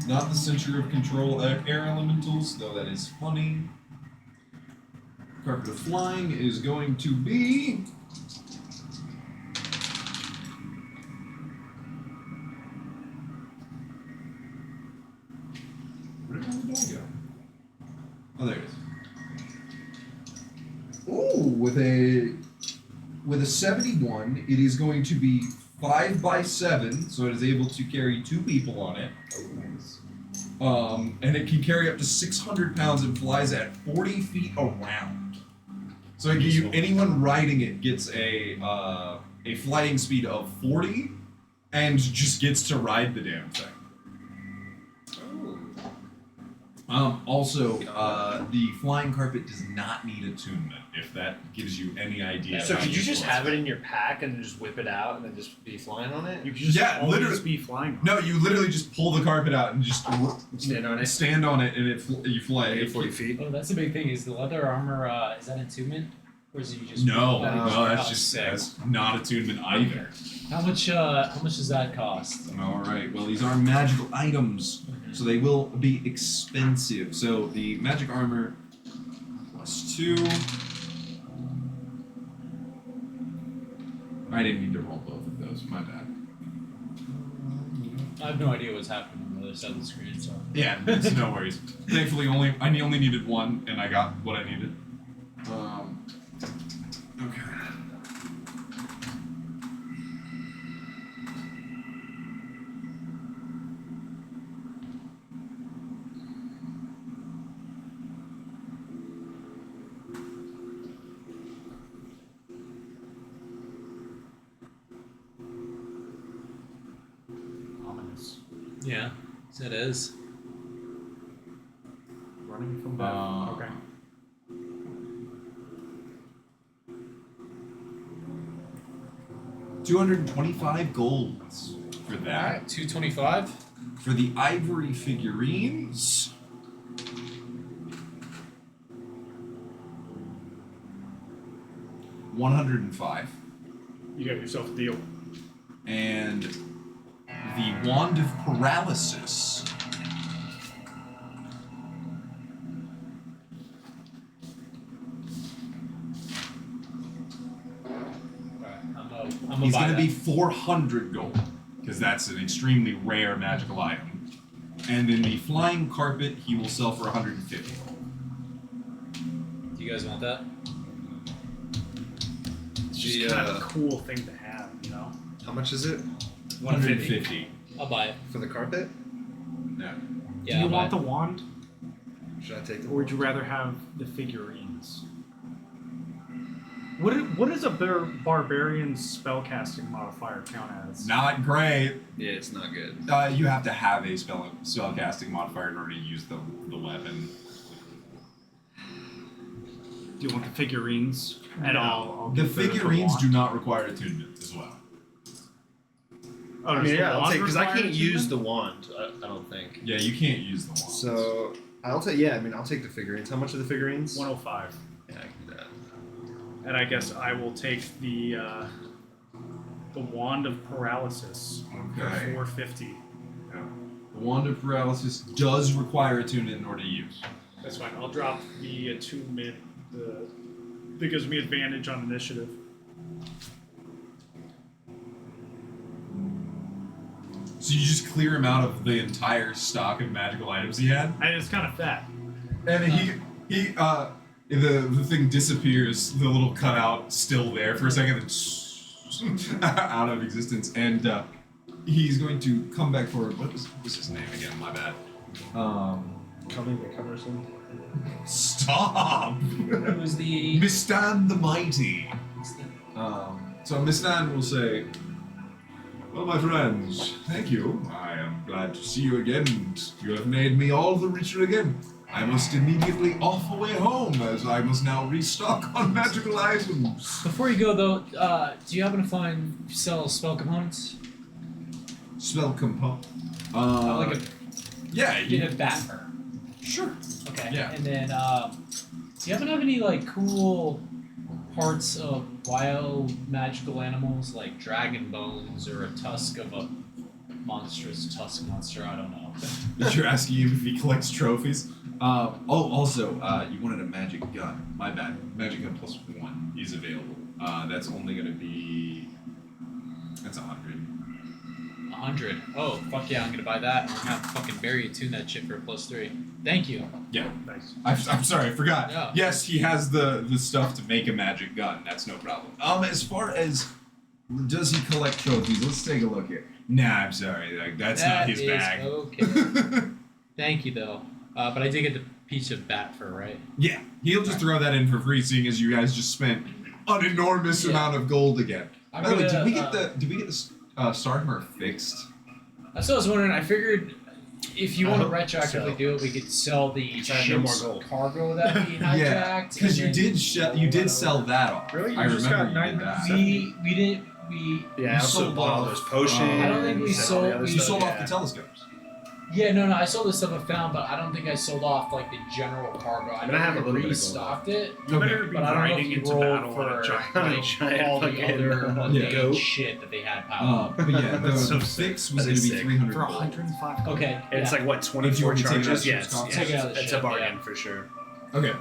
Not the center of control air elementals, though that is funny. Carpet of flying is going to be... Where did my dog go? Oh, there it is. Ooh, with a 71, it is going to be 5 by 7, so it is able to carry 2 people on it. And it can carry up to 600 pounds and flies at 40 feet around. So anyone riding it gets a flying speed of 40 and just gets to ride the damn thing. Also, the flying carpet does not need attunement, if that gives you any idea. So how could you just useful have it in your pack and then just whip it out and then just be flying on it? You could just Yeah, always literally. be flying. No, you literally just pull the carpet out and just Stand on it. stand on it, and you fly. Like It 40 feet. Oh, that's a big thing. Is the leather armor? Is that attunement, or is it you just? No, that no, is- that's oh, just sick. that's not attunement either. How much does that cost? All right. Well, these are magical items, so they will be expensive. So the magic armor +2. I didn't need to roll both of those. My bad. I have no idea what's happening on the other side of the screen, so. Yeah, it's no worries. Thankfully, I only needed 1, and I got what I needed. Okay. Ominous. Yeah. It is. Running from death. Okay. $225 golds for that. Alright, 225. For the ivory figurines, $105. You got yourself a deal. And the wand of paralysis, I'm he's buy going to that. be 400 gold, because that's an extremely rare magical item. And in the flying carpet, he will sell for 150. Do you guys want that? It's just The, kind of a cool thing to have, you know? How much is it 150. I'll buy it. for the carpet? No. Yeah, Do you I'll buy want it. the wand, Should I take the? or would you rather have the figurines? What does a barbarian spellcasting modifier count as? Not great. Yeah, it's not good. You have to have a spellcasting modifier in order to use the weapon. Do you want the figurines? And No. I'll The get figurines wand. do not require attunement as well. Oh, I does mean, the yeah, I'll wand take because I require can't use attunement? the wand. I don't think. Yeah, you can't use the wand. So I'll take. Yeah, I mean, I'll take the figurines. How much are the figurines? 105. Yeah, I can do that. And I guess I will take the wand of paralysis for Okay. 450. Yeah. The wand of paralysis does require attunement in order to use. That's fine. I'll drop the attunement. That gives me advantage on initiative. So you just clear him out of the entire stock of magical items he had, And it's kind of fat. and the thing disappears. The little cutout still there for a second, then out of existence, and he's going to come back forward. What was his name again? My bad. Coming to Cumbersome. Stop. It was the. Mistan the Mighty. So Mistan will say, "Well, my friends, thank you. I am glad to see you again. And you have made me all the richer again. I must immediately off away home, as I must now restock on magical items." Before you go though, do you happen to sell spell components? Spell compo. Like a Yeah. get a bat fur. Sure. Okay. Yeah. And then, do you happen to have any like cool parts of wild magical animals, like dragon bones or a tusk of a monstrous tusk monster? I don't know. You're asking him if he collects trophies. Also, you wanted a magic gun. My bad. Magic gun +1 is available. That's only going to be. That's 100. 100. Oh, fuck yeah, I'm gonna buy that. I'm gonna have fucking Barry attune that shit for a +3. Thank you. Yeah. Nice. I'm sorry, I forgot. Yeah. Yes, he has the stuff to make a magic gun. That's no problem. As far as does he collect trophies? Let's take a look here. Nah, I'm sorry. Like, that's not his is bag. Okay. Thank you though. But I did get the piece of bat fur, right? Yeah, he'll just throw that in for free, seeing as you guys just spent an enormous Yeah. amount of gold again. I'm By the way, gonna, did we get the Starhammer fixed? That's what I was wondering. I figured if you I want to hope retroactively so. do it, we could sell the I have no more ship's gold. cargo that we hijacked. Yeah, because you and then- did sell that off. Really? You I just remember got you did that. We didn't. We Yeah, I also sold bought all off. those potions. I don't think we and all sold- the other we You stuff, sold off yeah. the telescopes. Yeah, no. I sold the stuff I found, but I don't think I sold off like the general cargo. I mean, know I have we a little bit of gold restocked it, You better be but I don't know riding if into you rolled battle for on a giant, like, giant all the fucking, other mundane goat. shit that they had piled. But yeah, That's the so sick. fix was That going to is be sick. 300 For gold. 105 gold. Okay. And it's yeah. like what, If you 24 want to take it out of charges? the Yes, ship's cost. Take it out of the it's ship, a bargain yeah. for sure. Okay.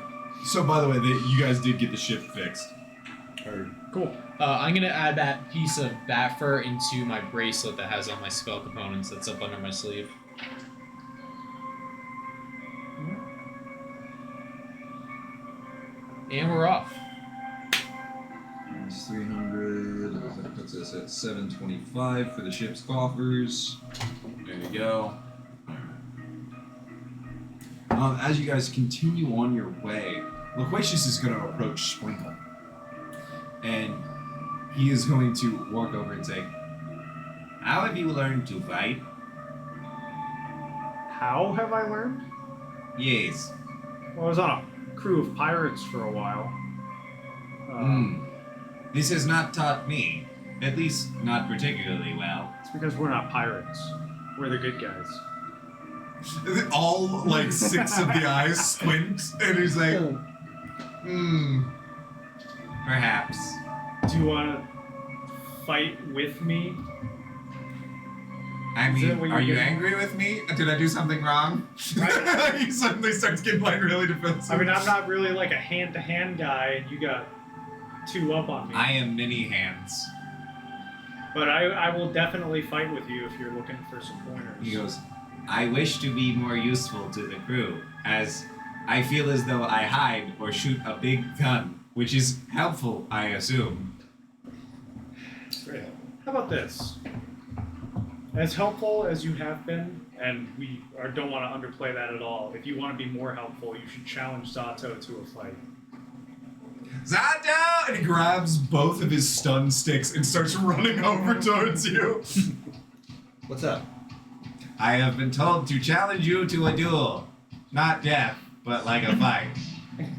So by the way, you guys did get the ship fixed. Or Cool. I'm gonna add that piece of bat fur into my bracelet that has all my spell components. That's up under my sleeve. And we're off. Minus 300. That puts us at 725 for the ship's coffers. There you go. As you guys continue on your way, Loquacious is going to approach Sprinkle. And he is going to walk over and say, "How have you learned to fight?" How have I learned? Yes. Well, I was on a crew of pirates for a while. This has not taught me. At least, not particularly well. It's because we're not pirates. We're the good guys. All like 6 of the eyes squint, and he's like, Perhaps. Do you want to fight with me? I Is that mean, what are you're you doing? angry with me? Did I do something wrong? He suddenly starts getting like really defensive. I mean, I'm not really like a hand-to-hand guy, and you got 2 up on me. I am many hands. But I will definitely fight with you if you're looking for some pointers. He goes, I wish to be more useful to the crew, as I feel as though I hide or shoot a big gun, which is helpful, I assume. Very helpful. How about this? As helpful as you have been, and don't want to underplay that at all, if you want to be more helpful, you should challenge Zato to a fight. Zato! And he grabs both of his stun sticks and starts running over towards you. What's up? I have been told to challenge you to a duel. Not death, but like a fight.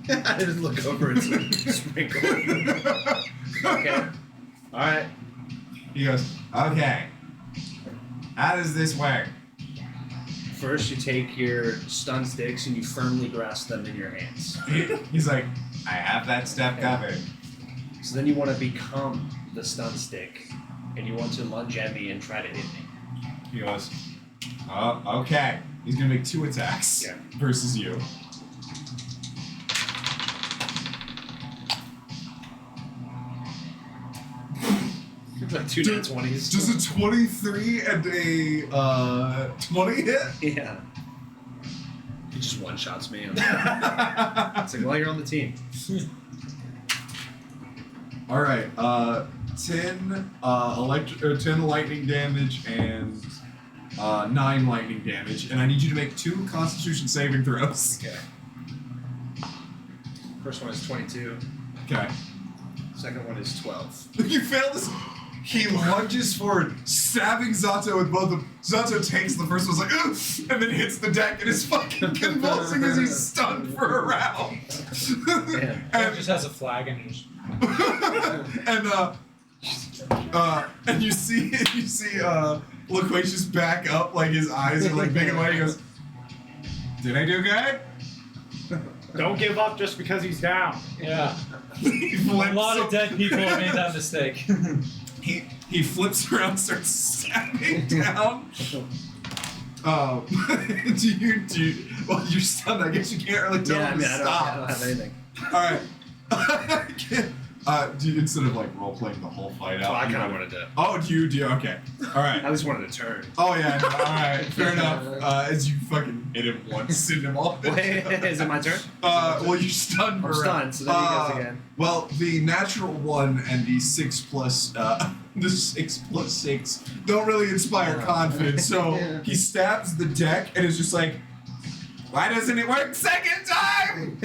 I just look over and sprinkle. Okay. Alright. He goes, okay. How does this work? First, you take your stun sticks and you firmly grasp them in your hands. He's like, I have that step covered. So then you want to become the stun stick, and you want to lunge at me and try to hit me. He goes, oh, okay. He's gonna make 2 attacks Yeah. versus you. Like 2 nat 20s. Does a 23 and a 20 hit? Yeah. He just one shots me. It's like, well, you're on the team. All right, 10 10 lightning damage and 9 lightning damage, and I need you to make 2 Constitution saving throws. Okay. First one is 22. Okay. Second one is 12. You fail this. He lunges forward, stabbing Zato with both of them. Zato takes the first one, like, ugh, and then hits the deck and is fucking convulsing as he's stunned for a round. Yeah. It just has a flag and just. and you see Loquacious back up, like his eyes are like big and wide. He goes, "Did I do good?" Don't give up just because he's down. Yeah. He A flips lot of up- dead people have made that mistake. He flips around, starts stabbing down. Well, you're stunned. I guess you can't really tell Yeah, I him mean, to I stop. don't have anything. All right. Do you, instead of like role playing the whole fight out? Well, I you kind of wanna- wanted to. Oh, do you? Okay. All right. I just wanted to turn. Oh yeah. No, all right. Fair enough. As you fucking hit him once, send him off. Wait, is it my turn? Well, you're stunned. I'm for a round. stunned, so then he goes again. Well, the natural 1 and the 6 plus the 6 plus 6 don't really inspire confidence. So Yeah. he stabs the deck and is just like, "Why doesn't it work second time?"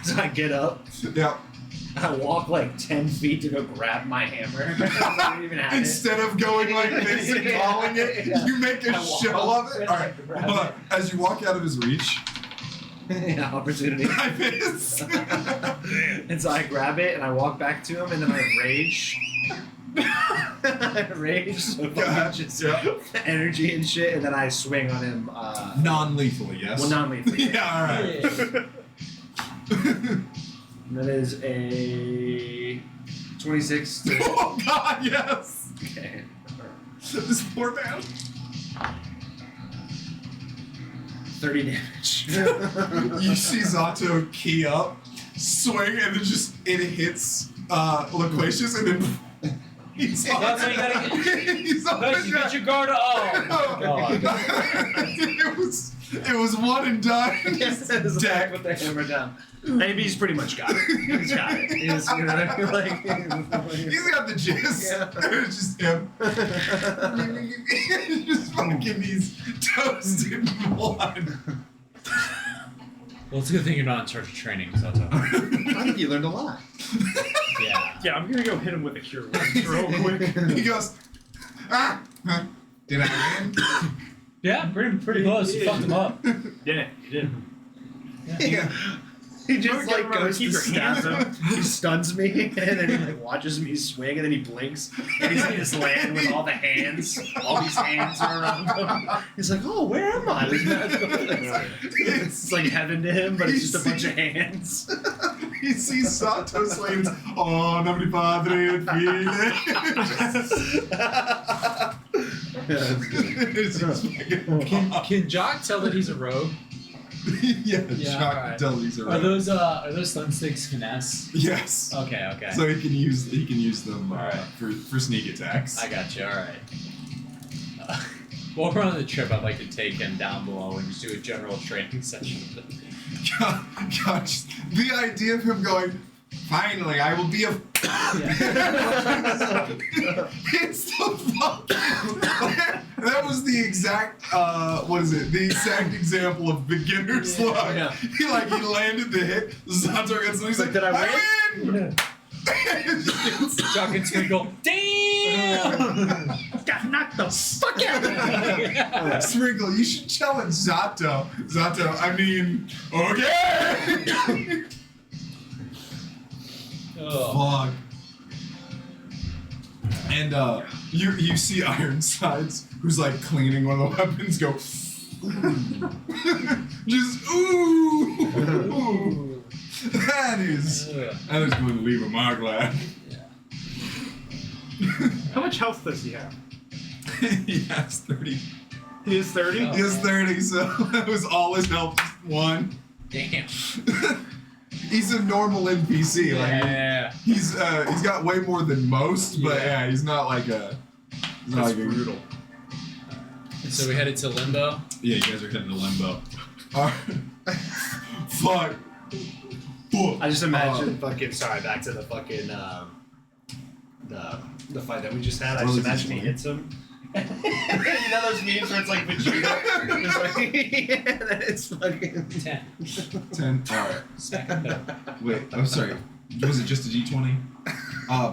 So I get up, Yeah. I walk like 10 feet to go grab my hammer. I don't even have it. Instead of going like this and calling it, Yeah. you make a I walk show of it. and All right. grab Hold on. it. As you walk out of his reach, Yeah, opportunity. I miss. And so I grab it and I walk back to him and then I rage. I rage, so fucking just energy and shit, and then I swing on him. Non-lethally, yes. Well, non-lethally. Yeah. All right. That is a 26 to. Oh God, yes. Okay. This poor man. 30 damage. You see Zato key up, swing, and then just it hits Loquacious, and then he's on. That's how you gotta get. He's on No, the you deck. get your guard. Oh my god. it was one and done. Deck with the hammer down. Maybe he's pretty much got it. He's got it. He's, you know what I mean? Like, He's got the gist. Yeah. It's just him. Just fucking these toasted blood. Well, it's a good thing you're not in charge of training, Zato. I think you learned a lot. Yeah. Yeah, I'm gonna go hit him with a cure wounds real quick. He goes, ah, huh, did I win? Yeah, pretty close. You fucked him up. Yeah, you did. Yeah. He just Don't like remember, goes keep to your stab hands him. He stuns me, and then he like watches me swing, and then he blinks, and he's in his land with all the hands. All these hands are around him. He's like, "Oh, where am I?" It's like heaven to him, but it's just a bunch of hands. He sees Sato's lanes. Oh, nobody bothering It's just fucking Can Jock tell that he's a rogue? yeah, Yeah, shock alright. tell he's Are around. those stun sticks finesse? Yes. Okay. So he can use them Alright. for sneak attacks. I got you. All right. While we're on the trip, I'd like to take him down below and just do a general training session with him. Gosh, the idea of him going, finally, I will be a. It's the fucking. That was the exact. What is it? The exact example of beginner's luck. Yeah. He landed the hit. Zato gets him. He's like, Did I win? Jock and Sprinkle. Damn! Got knocked the fuck out. Sprinkle, you should challenge Zato. Zato, I mean, okay. Oh. Fuck. And you see Ironsides, who's like cleaning one of the weapons, go just ooh. That is going to leave a mark, lad. How much health does he have? He has 30. He is 30? Oh. He has 30, so that was all his health. One. Damn. He's a normal NPC. Like Yeah. he's got way more than most, but yeah, he's not like a. He's not That's like brutal. So we headed to Limbo. Yeah, you guys are heading to Limbo. Fuck. I just imagine fucking. Sorry, back to the fucking the fight that we just had. I Well, just it's imagine he funny. hits him. You know those memes where it's like Vegeta? It's like, yeah, that is fucking. 10. 10. Alright. Smack him down. Wait, I'm sorry. Was it just a d20?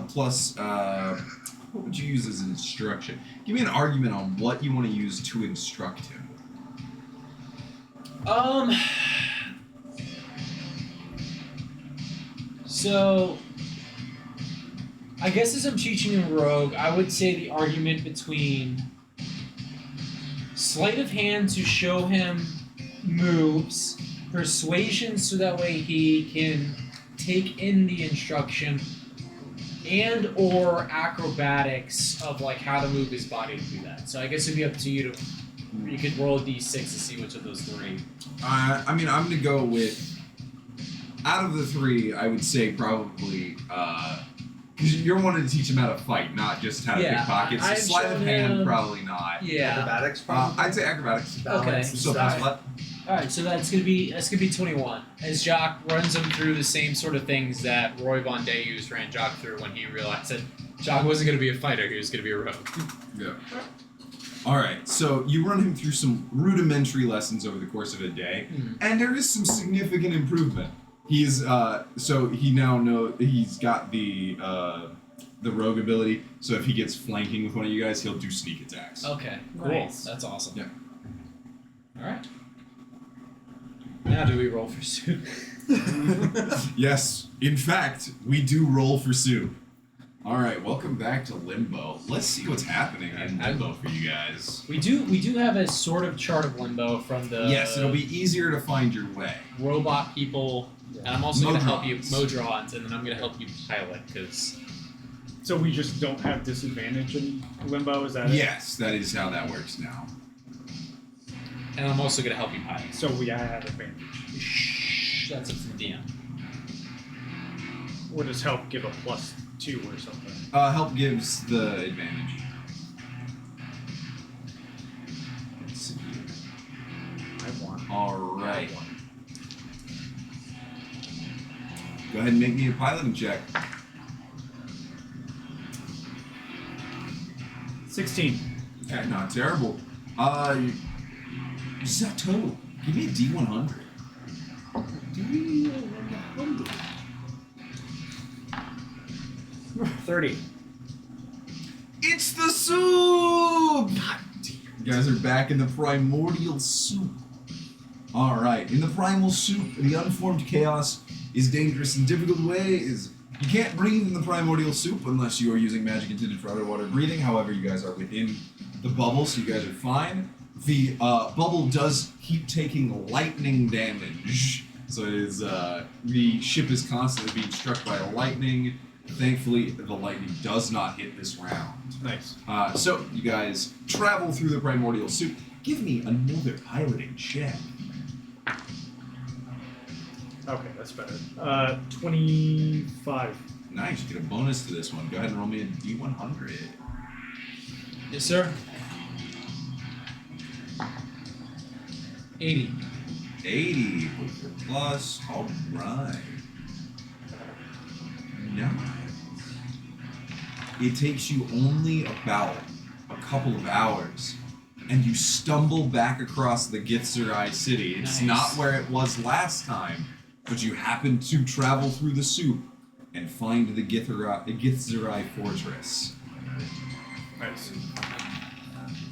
Plus, what would you use as an instruction? Give me an argument on what you want to use to instruct him. So, I guess as I'm teaching him Rogue, I would say the argument between sleight of hand to show him moves, persuasion so that way he can take in the instruction, and or acrobatics of like how to move his body to do that. So I guess it'd be up to you to. You could roll a d6 to see which of those three. I mean, I'm gonna go with. Out of the three, I would say probably. Because you're wanting to teach him how to fight, not just how to Yeah, pick pockets. So I've sleight of shown hand, him- probably not. Yeah. Acrobatics, probably. I'd say acrobatics. Okay. Balance and So stuff. plus what? All right, so that's gonna be 21. As Jock runs him through the same sort of things that Roy Von Deus ran Jock through when he realized that Jock wasn't gonna be a fighter; he was gonna be a rogue. Yeah. All right, so you run him through some rudimentary lessons over the course of a day, and there is some significant improvement. He's so he now he's got the rogue ability. So if he gets flanking with one of you guys, he'll do sneak attacks. Okay, Cool. nice. That's awesome. Yeah. All right. Now do we roll for soup? Yes, in fact, we do roll for soup. All right, welcome back to Limbo. Let's see what's happening in Limbo for you guys. We do have a sort of chart of limbo from the Yes, it'll be easier to find your way. robot people, and I'm also gonna help you Modrons. Modrons, and then I'm gonna help you pilot because So we just don't have disadvantage in Limbo, is that it? Yes, that is how that works now. and I'm also gonna help you pilot. So we have advantage. Shh, that's up to the DM. Or does help give a +2 or something? Help gives the advantage. Let's see. I won. All right. Go ahead and make me a piloting check. 16. Okay, not terrible. Zato, give me a D100. D100. 30. It's the soup! God damn You guys are back in the primordial soup. Alright, in the primal soup, the unformed chaos is dangerous in difficult ways. You can't breathe in the primordial soup unless you are using magic intended for underwater breathing. However, you guys are within the bubble, so you guys are fine. The bubble does keep taking lightning damage. So it is, the ship is constantly being struck by lightning. Thankfully, the lightning does not hit this round. Nice. So you guys travel through the primordial soup. Give me another piloting check. Okay, that's better. 25. Nice, you get a bonus to this one. Go ahead and roll me a D100. Yes, sir. 80. 80 with your plus. All right. Nice. It takes you only about a couple of hours, and you stumble back across the Githzerai city. It's Nice. not where it was last time, but you happen to travel through the soup and find the Githzerai fortress. Nice.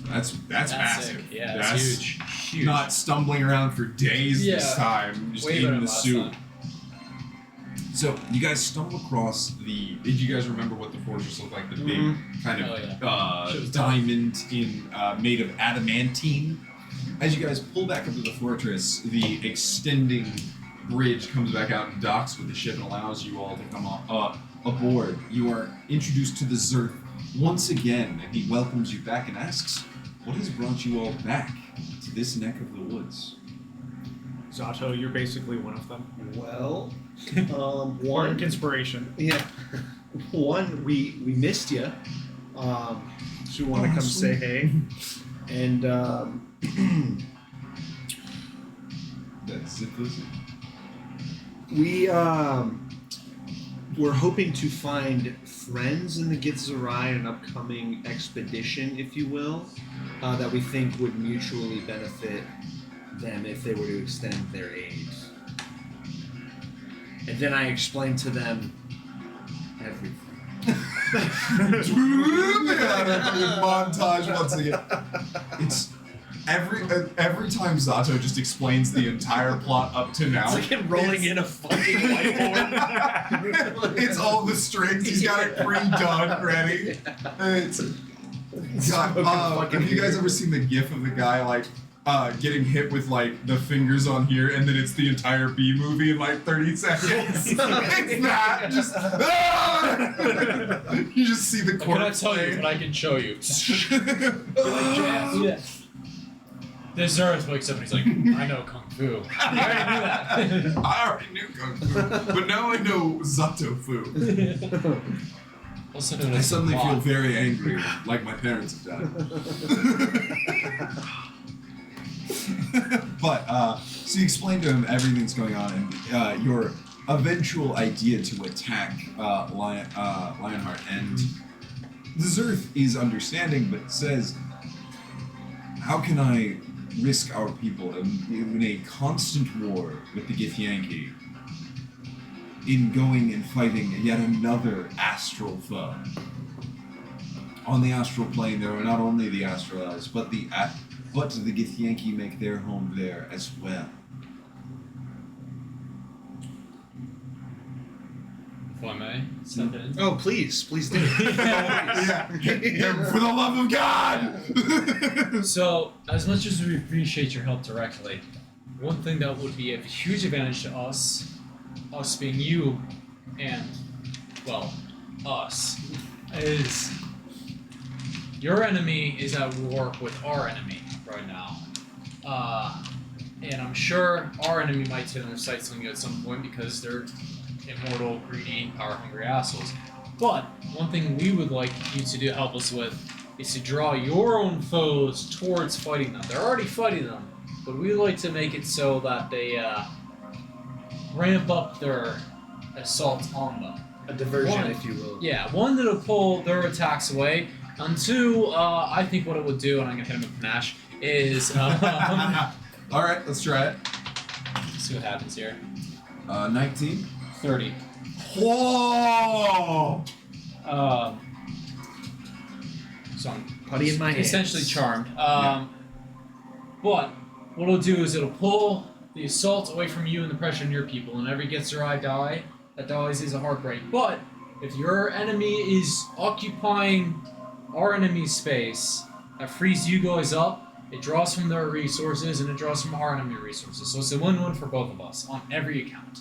That's massive. Sick. Yeah, that's huge. Huge. Not stumbling around for days this Yeah. time, just Way better in than the last soup. time. So you guys stumble across the. Did you guys remember what the fortress looked like? The big kind of Oh, yeah. Shit was diamond in made of adamantine. As you guys pull back up to the fortress, the extending bridge comes back out and docks with the ship and allows you all to come aboard. You are introduced to the Zerth once again, and he welcomes you back and asks, "What has brought you all back to this neck of the woods?" Zato, you're basically one of them. Well, One one. inspiration. Yeah. One, we missed you. So we want to come say hey. And That's it. Listen. we're hoping to find friends in the Githzerai in an upcoming expedition, if you will, that we think would mutually benefit them if they were to extend their aid. And then I explained to them everything. Montage once again. It's every time Zato just explains the entire plot up to now. It's like him rolling in a fucking whiteboard. It's all the strings. He's got it pre-done, ready. It's God. Have you guys ever seen the GIF of the guy like getting hit with like the fingers on here, and then it's the entire B movie in like 30 seconds? It's that. Just you just see the I cannot corpse. tell you, but I can show you. Yeah. The Zerth wakes up and he's like, I know Kung Fu. I already knew that. I already knew Kung Fu, but now I know Zato Fu. Also known I as suddenly feel Plot. very angry, like my parents have done. But, so you explain to him everything's going on, and your eventual idea to attack Lionheart, and the Zerth is understanding, but says, how can I risk our people in a constant war with the Githyanki in going and fighting yet another astral foe? On the astral plane, there are not only the Astral Elves, but the Githyanki make their home there as well. If I may step in. Oh, please do. Yeah, for the love of God! So, as much as we appreciate your help directly, one thing that would be a huge advantage to us being you, and, well, us, is your enemy is at war with our enemy right now. And I'm sure our enemy might turn their sights on you at some point because they're immortal, greedy, power-hungry assholes. But one thing we would like you to do help us with is to draw your own foes towards fighting them. They're already fighting them, but we like to make it so that they ramp up their assault on them. A diversion, One. if you will. Yeah, one, that'll pull their attacks away, and two, I think what it would do, and I'm gonna hit him with panache, is Alright, let's try it. see what happens here. 19. 30. Whoa! so I'm Putty in my hands. essentially charmed. But what it'll do is it'll pull the assault away from you and the pressure on your people. And every Githzerai die that dies is a heartbreak. But if your enemy is occupying our enemy's space, that frees you guys up. It draws from their resources and it draws from our enemy resources. So it's a win-win for both of us on every account.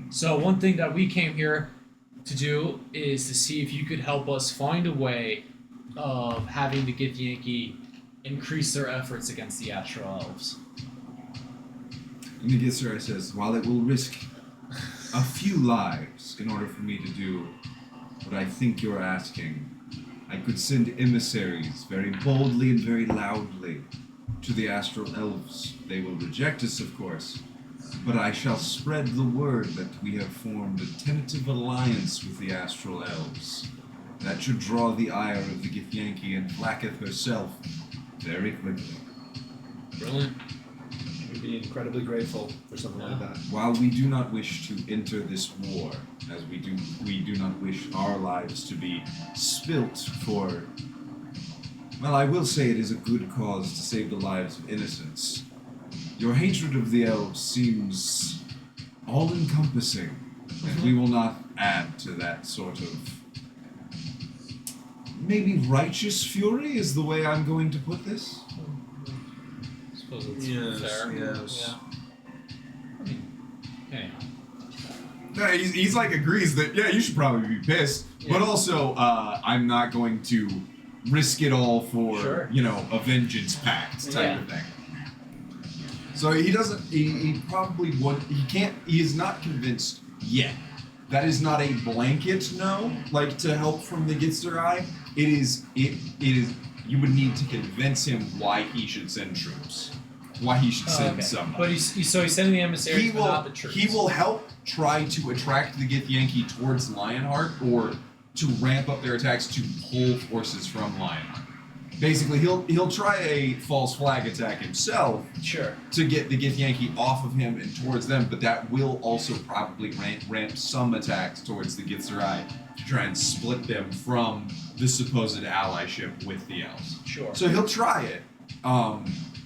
So one thing that we came here to do is to see if you could help us find a way of having the Githyanki increase their efforts against the Astral Elves. And the Githzerai says, while it will risk a few lives in order for me to do what I think you're asking, I could send emissaries very boldly and very loudly to the Astral Elves. They will reject us, of course, but I shall spread the word that we have formed a tentative alliance with the Astral Elves. That should draw the ire of the Githyanki and Blacketh herself very quickly. Brilliant. We'd be incredibly grateful for something like that. While we do not wish to enter this war, as we do not wish our lives to be spilt for, well, I will say it is a good cause to save the lives of innocents. Your hatred of the elves seems all-encompassing, and we will not add to that sort of maybe righteous fury is the way I'm going to put this. I suppose it's Yes, fair. yes. Yeah. I mean, hey. No, he's like agrees that yeah, you should probably be pissed, but Yeah. also I'm not going to risk it all for Sure. a vengeance pact type Yeah. of thing. So he doesn't. He probably would. He can't. He is not convinced yet. That is not a blanket no. Like to help from the Githzerai. It is. It is. You would need to convince him why he should send troops. Why he should send somebody. But he's sending the emissaries, he but will. not the troops. He will help try to attract the Githyanki towards Lionheart, or to ramp up their attacks to pull forces from Lionheart. Basically, he'll try a false flag attack himself Sure. to get the Githyanki off of him and towards them, but that will also probably ramp some attacks towards the Githzerai to try and split them from the supposed allyship with the elves. Sure. So he'll try it,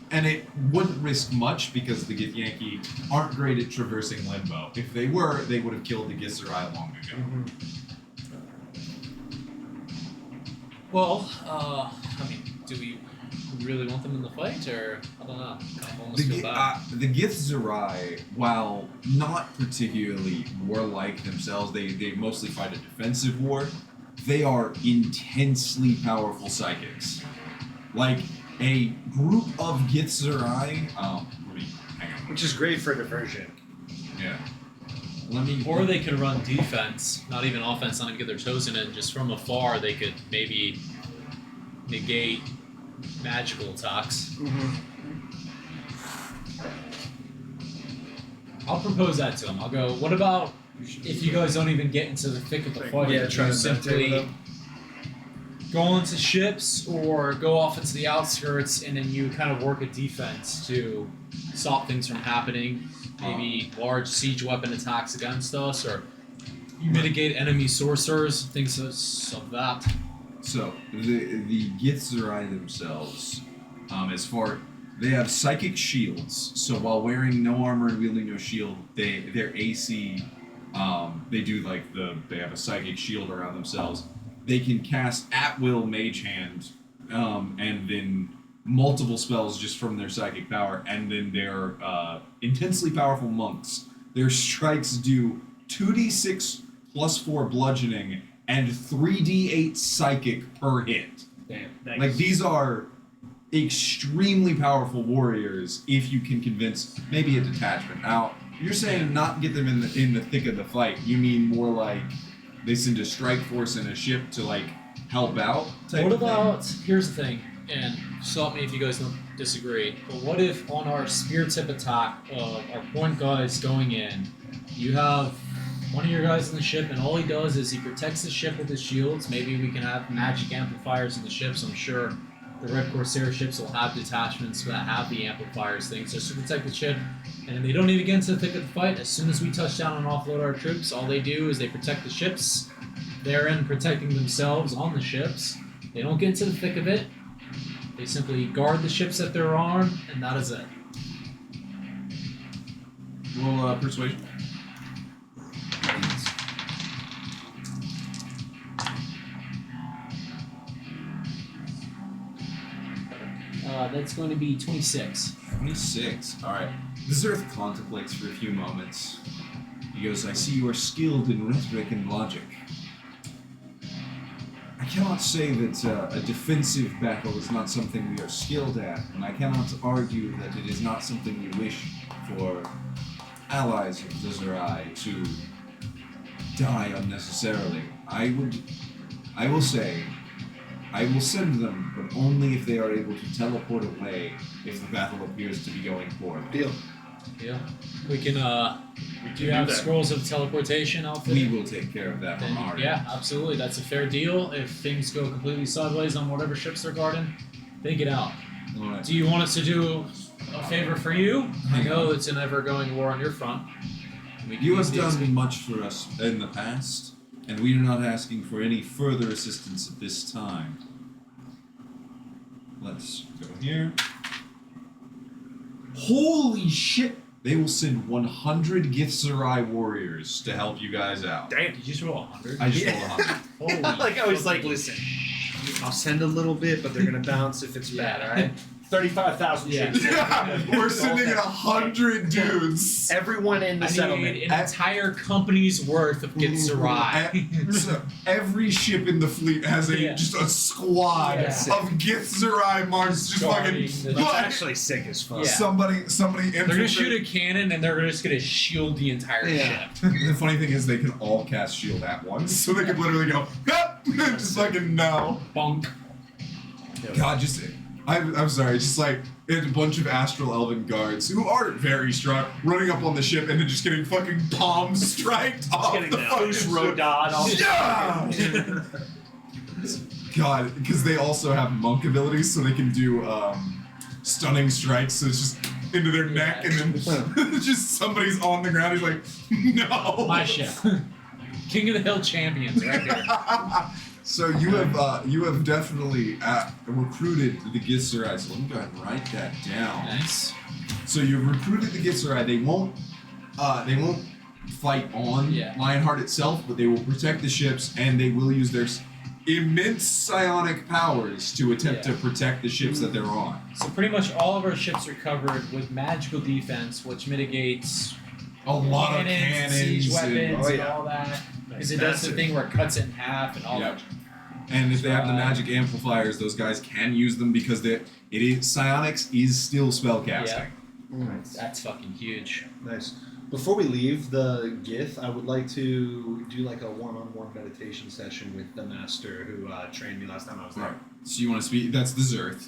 and it wouldn't risk much because the Githyanki aren't great at traversing limbo. If they were, they would have killed the Githzerai long ago. Well, I mean, do we really want them in the fight, or I don't know? I almost feel bad. The Githzerai, while not particularly warlike themselves, they mostly fight a defensive war. They are intensely powerful psychics. Like a group of Githzerai. Let me hang on. Which is great for diversion. Yeah. Let me. Or they could run defense, not even offense, not even get their toes in it. Just from afar, they could maybe negate magical attacks. I'll propose that to him. I'll go, what about if you guys don't even get into the thick of the fight? Yeah, you try to meditate with simply them. go onto ships or go off into the outskirts, and then you kind of work a defense to stop things from happening. Maybe large siege weapon attacks against us, or you mitigate enemy sorcerers, things of that. So the Githzerai themselves, they have psychic shields. So while wearing no armor and wielding no shield, their AC, they have a psychic shield around themselves. They can cast at will Mage Hand, and then multiple spells just from their psychic power, and then they're intensely powerful monks. Their strikes do 2d6 plus 4 bludgeoning and 3d8 psychic per hit. Damn. Like these are extremely powerful warriors if you can convince maybe a detachment. Now you're saying not get them in the thick of the fight. You mean more like they send a strike force and a ship to like help out type What of thing? about, here's the thing, and stop me if you guys don't disagree, but what if on our spear tip attack of our point guys going in, you have one of your guys in the ship, and all he does is he protects the ship with his shields. Maybe we can have magic amplifiers in the ships. I'm sure the Red Corsair ships will have detachments that have the amplifiers things just to protect the ship. And they don't need to get into the thick of the fight. As soon as we touch down and offload our troops, all they do is they protect the ships. They're in protecting themselves on the ships. They don't get into the thick of it. They simply guard the ships that they're on, and that is it. Roll persuasion. That's going to be 26. 26. Alright. The Zerth contemplates for a few moments. He goes, I see you are skilled in rhetoric and logic. I cannot say that a defensive battle is not something we are skilled at, and I cannot argue that it is not something we wish for allies of the Zerai to die unnecessarily. I will say, I will send them, but only if they are able to teleport away if the battle appears to be going poorly. Deal. Yeah. We can, do you have scrolls of teleportation outfit? We will take care of that from our end. Yeah, absolutely. That's a fair deal. If things go completely sideways on whatever ships they're guarding, they get out. Alright. Do you want us to do a favor for you? I know it's an ever-going war on your front. We can You have easily done much for us in the past, and we are not asking for any further assistance at this time. Let's go here. Holy shit! They will send 100 Githzerai warriors to help you guys out. Damn. Did you just roll 100? I just rolled Yeah. 100. Holy Like I was like, fucking listen, I'll send a little bit, but they're gonna bounce if it's bad. All right. 35,000 Yeah. ships. We're sending 100 dudes. Everyone in the I settlement. need an entire company's worth of Githzerai. So every ship in the fleet has Yeah. just a squad Yeah. of Githzerai marks just Guarding fucking. the- That's Like, actually sick as fuck. Yeah. somebody They're gonna shoot infiltrate. a cannon and they're just gonna shield the entire Yeah. ship. The funny thing is they can all cast shield at once, so they could literally go, just fucking no. Bunk. God, just I'm sorry, just like it's a bunch of astral elven guards who aren't very strong running up on the ship and then just getting fucking palm striked off Getting the the fucking Osh ship. Rodad off. Yeah! God, because they also have monk abilities, so they can do stunning strikes. So it's just into their neck, and then just somebody's on the ground. He's like, no. My ship. King of the Hill champions right here. So you have definitely recruited the Githzerai. So let me go ahead and write that down. Nice. So you've recruited the Githzerai. They won't fight on Yeah. Lionheart itself, but they will protect the ships, and they will use their immense psionic powers to attempt Yeah. to protect the ships that they're on. So pretty much all of our ships are covered with magical defense, which mitigates A lot of siege cannons. weapons, Oh, and yeah. all that. Because it does the thing where it cuts it in half and all Yep. that. And if they have the magic amplifiers, those guys can use them because psionics is still spellcasting. That's fucking huge. Nice. Before we leave the Gith, I would like to do like a one-on-one meditation session with the master who trained me last time I was there. Right. So you want to speak? That's the Zerth.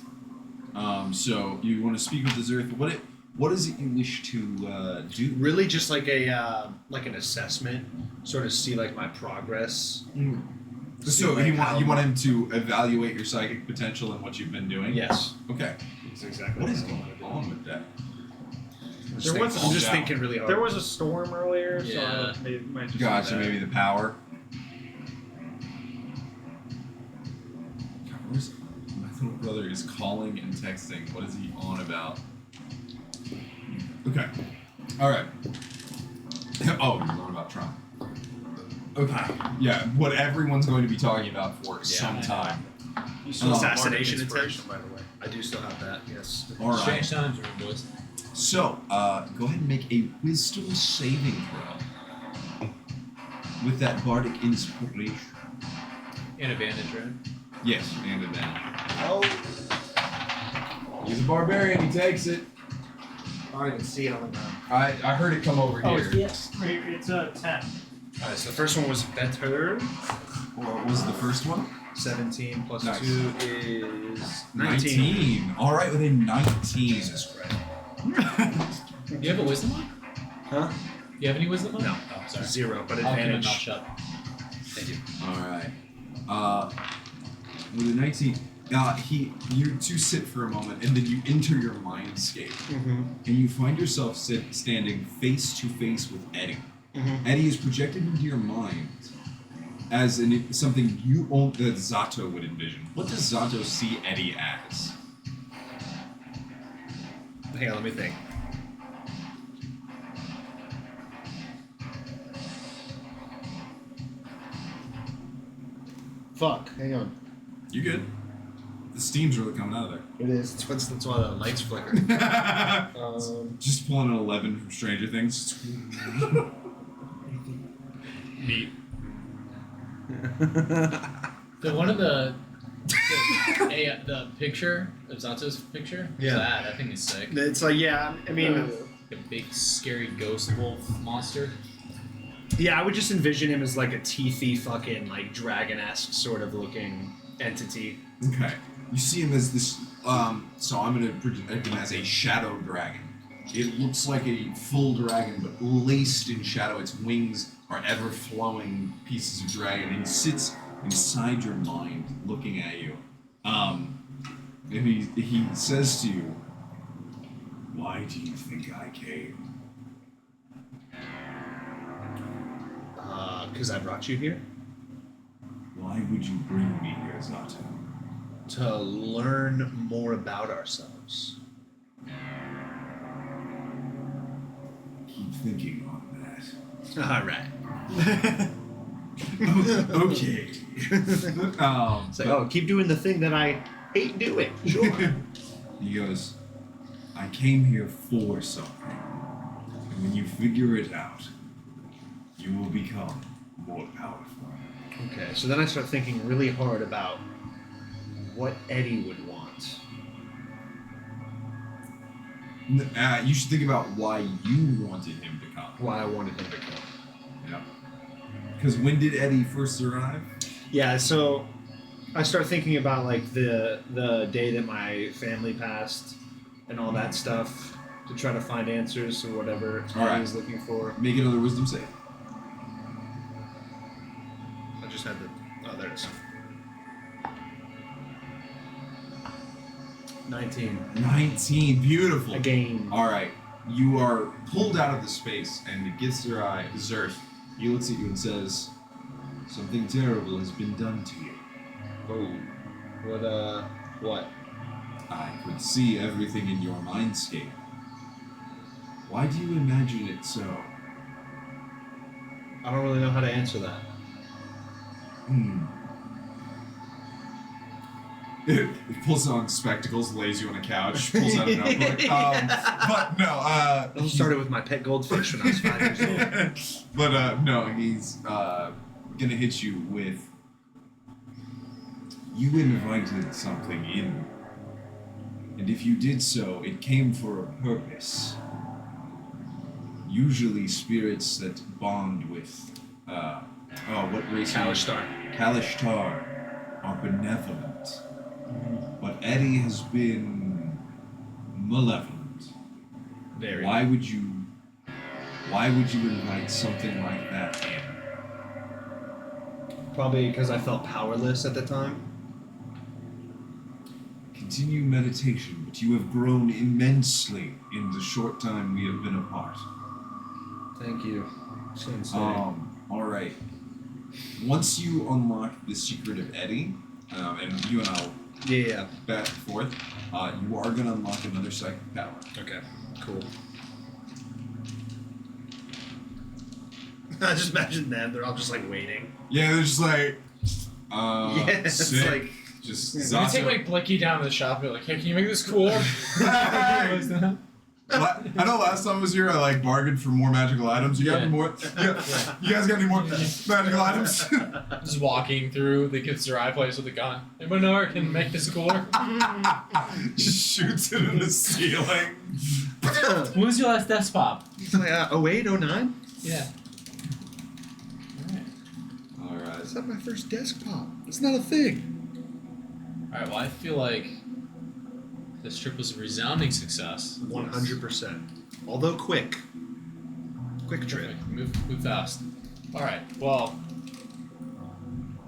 So you want to speak with the Zerth. What is it you wish to do? Really, just like a like an assessment, sort of see like my progress. So like you how- want him to evaluate your psychic potential and what you've been doing? Yes. Okay. That's exactly What is I going wanna do. on with that? I'm just thinking really hard. There was a storm earlier, Yeah. so they might just. Gotcha. do that. Maybe the power. God, where's my little brother is calling and texting. What is he on about? Okay. All right. Oh, you're on about Trump. Okay. Yeah. What everyone's going to be talking about for some time. You still have Assassination Bardic inspiration, inspiration, by the way. I do still have that. Yes. All right. Strange times, boys. So, go ahead and make a wisdom saving throw with that bardic inspiration. And advantage, right? Yes, and advantage. Oh. He's a barbarian. He takes it. I don't even see it on the ground. I heard it come over Oh, here. yes. It's a 10. Alright, so the first one was better. What was the first one? 17 plus Nice. 2 is 19. All right, with a 19. Jesus Christ. Do you have a wisdom on? Huh? Do you have any wisdom on? No. Oh, sorry. 0, but I'll keep my advantage. mouth shut. Thank you. All right. With a 19, you two sit for a moment, and then you enter your mindscape, Mm-hmm. and you find yourself standing face to face with Eddie. Mm-hmm. Eddie is projected into your mind as something you own that Zato would envision. What does Zato see Eddie as? Hang on, let me think. Fuck, hang on. You good? The steam's really coming out of there. It is. That's why the lights flicker. Just pulling an 11 from Stranger Things. Neat. The one of the picture of Zato's picture. Yeah. That thing is sick. It's like, yeah, I mean, A big scary ghost wolf monster. yeah, I would just envision him as like a teethy fucking like dragon-esque sort of looking entity. Okay. You see him as this. So I'm gonna project him as a shadow dragon. It looks like a full dragon, but laced in shadow. Its wings are ever flowing pieces of dragon, and he sits inside your mind, looking at you. And he says to you, "Why do you think I came?" Because I brought you here Why would you bring me here, Zato? to learn more about ourselves. Keep thinking on that. All right. Okay. It's like, oh, keep doing the thing that I hate doing. Sure. He goes, I came here for something. And when you figure it out, you will become more powerful. Okay, so then I start thinking really hard about what Eddie would want. You should think about why you wanted him to come. Why I wanted him to come. Yeah. Because when did Eddie first arrive? Yeah, so I start thinking about like the day that my family passed and all that stuff to try to find answers or whatever All right. I was looking for. Make another wisdom save. I just had the there it is. 19. 19. Beautiful. Again. All right. You are pulled out of the space, and it gets your eye. Zerth. He looks at you and says, "Something terrible has been done to you. Oh. What? I could see everything in your mindscape. Why do you imagine it so?" I don't really know how to answer that. It pulls on spectacles, lays you on a couch, pulls out a notebook. But no, I started with my pet goldfish when I was 5 years old. But no, he's gonna hit you with. You invited something in, and if you did so, it came for a purpose. Usually, spirits that bond with, what race? Kalishtar. Kalishtar are benevolent. But Eddie has been malevolent. Very. Why would you invite something like that in? Probably because I felt powerless at the time. Continue meditation, but you have grown immensely in the short time we have been apart. Thank you. Sensei. All right. Once you unlock the secret of Eddie, and you and I'll Yeah. back and forth, you are going to unlock another psychic power. Okay. Cool. I just imagine them. They're all just like waiting. Yeah, they're just like, Yeah, it's sick. like- Just Can we Zato. take like Blicky down to the shop and be like, hey, can you make this cooler? I know last time I was here, I like bargained for more magical items. You got Yeah. any more? You guys got any more magical items? Just walking through the Githzerai place with a gun. Anyone know where I can make this cooler? Just shoots it in the ceiling. When was your last desk pop? It's like 08, 09? Yeah. Alright. All right. That's not my first desk pop. It's not a thing. Alright, well, I feel like this trip was a resounding success. 100%. Although quick. Quick trip. Perfect. Move fast. Alright, well,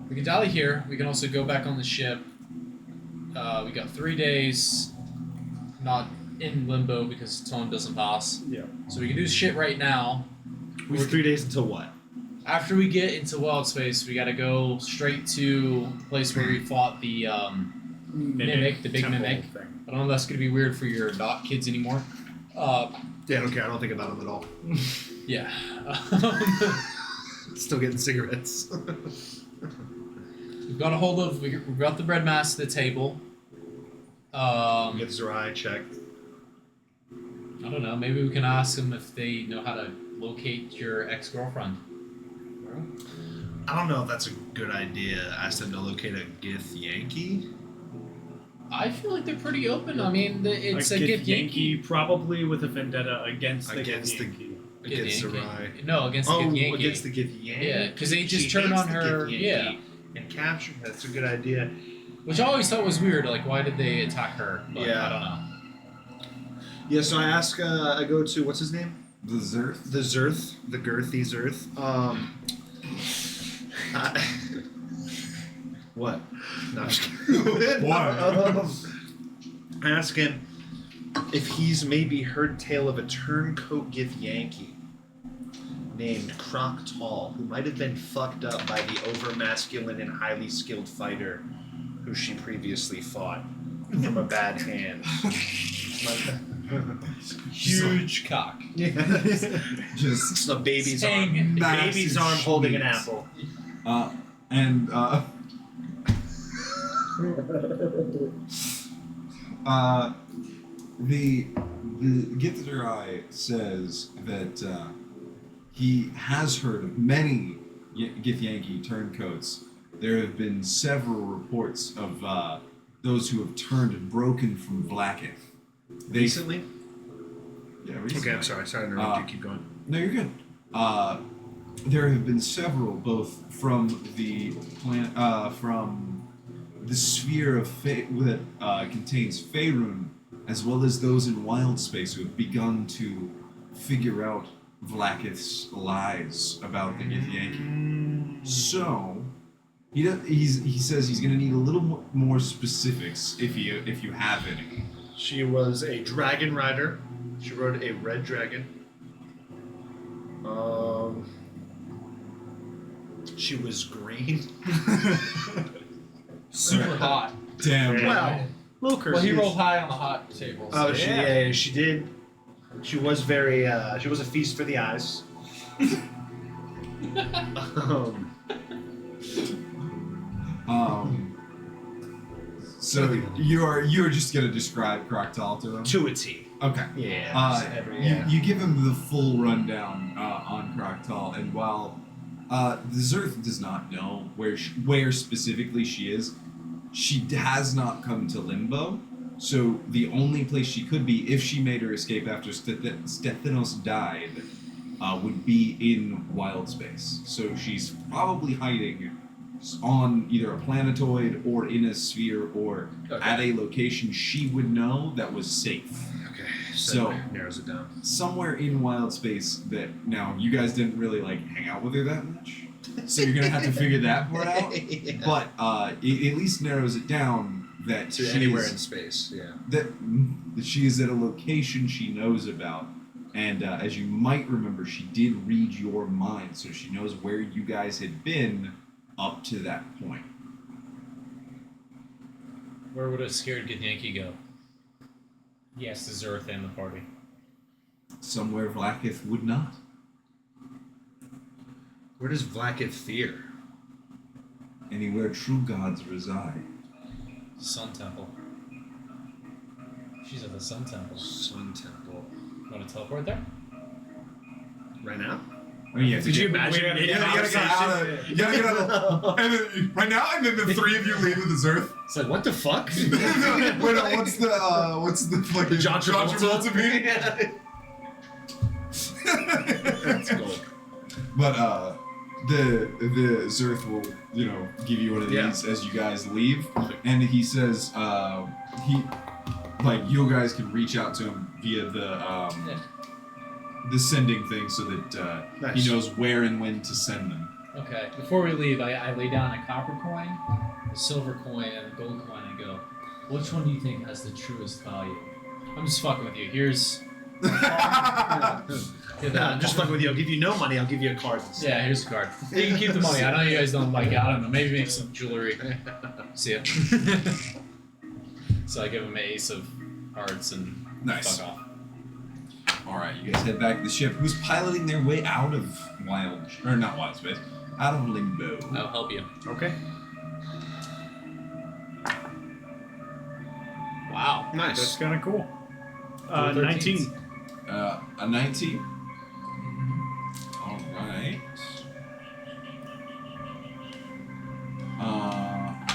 we can dally here. We can also go back on the ship. We got 3 days not in limbo because time doesn't pass. Yeah. So we can do shit right now. We have 3 days until what? After we get into wild space, we gotta go straight to the place where we fought the mimic, the big temple mimic. thing. I don't know if that's gonna be weird for your not kids anymore. Yeah, I don't care. I don't think about them at all. Yeah. Still getting cigarettes. We've got a hold of. We've got the bread mass to the table. Get Zerai checked. I don't know. Maybe we can ask them if they know how to locate your ex-girlfriend. I don't know if that's a good idea. Ask them to locate a Gith Yankee. I feel like they're pretty open. I mean, it's a Gith Gith Yankee. probably with a vendetta against the Against Gith the- Yankee. Against Yankee. Zerai. No, against the Gith Yankee. Against the Gith Yankee. Yeah, because they just She turn hates on the her. Gith Yankee Yeah, and capture her. That's a good idea. which I always thought was weird. Like, why did they attack her? But Yeah. I don't know. Yeah, so I ask, I go to, what's his name? The Zerth? The Zerth. The Girthy Zerth. What? No, I'm just kidding. What? I ask him if he's maybe heard tale of a turncoat Gith Yankee named Croc Tall, who might have been fucked up by the over-masculine and highly skilled fighter who she previously fought from a bad hand. Huge cock. Just It's a baby's Hang arm. massive Baby's arm holding an schmeats. apple. and the Githzerai says that he has heard of many Gith Yankee turncoats. There have been several reports of those who have turned and broken from Blacketh. They, Recently? yeah, recently. Okay, I'm sorry. Sorry to interrupt you. Keep going. No, you're good. There have been several, both from the from the sphere of that contains Faerun, as well as those in wild space who have begun to figure out Vlaakith's lies about the Gith Yankee. So he says he's going to need a little more specifics if you have any. She was a dragon rider. She rode a red dragon. She was green. Super hot. Damn. Well, Lilker. Well, he rolled high on the hot table. oh, so she yeah. yeah, she did. She was very. She was a feast for the eyes. So you're just gonna describe Croctal to him? To a T. Okay. Yeah. You give him the full rundown on Croctal, and while the Zerth does not know where specifically she is, she has not come to Limbo. So the only place she could be, if she made her escape after Stethinos died, would be in wild space. So she's probably hiding on either a planetoid or in a sphere or at a location she would know that was safe. Okay. So- narrows it down. Somewhere in wild space that now you guys didn't really like hang out with her that much. So you're gonna have to figure that part out. But it at least narrows it down that To she anywhere is- in space. Yeah. that she is at a location she knows about. And as you might remember, she did read your mind, so she knows where you guys had been up to that point. Where would a scared Gith Yankee go? Yes, the Zerth and the party. Somewhere Vlaakith would not. Where does Vlaakith fear? Anywhere true gods reside. Sun Temple. She's at the Sun Temple. Sun Temple. Want to teleport there? Right now? I mean, Did you imagine? You gotta get out of. You gotta get out of. And then, right now, and then the three of you leave with the Zerth. It's like, what the fuck? Wait, no, what's the fucking John Travolta meme? That's cool. But the Zerth will, give you one of these as you guys leave, and he says you guys can reach out to him via the sending thing so that Nice. he knows where and when to send them. Okay. Before we leave, I lay down a copper coin, a silver coin, and a gold coin and go, which one do you think has the truest value? I'm just fucking with you. Here's I'm just fucking with you. I'll give you no money. I'll give you a card. Yeah, here's a card. You can keep the money. I know you guys don't like it. I don't know. Maybe make some jewelry. See ya. So I give him an ace of hearts and Nice. fuck off. All right, you guys head back to the ship. Who's piloting their way out of not wild space, out of limbo? I'll help you. Okay. Wow. That's Nice. kind of cool. 13s. 19. A 19. All right.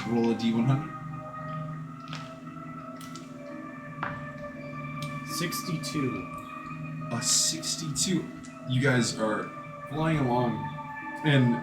Roll a d100. 62. A 62. You guys are flying along, and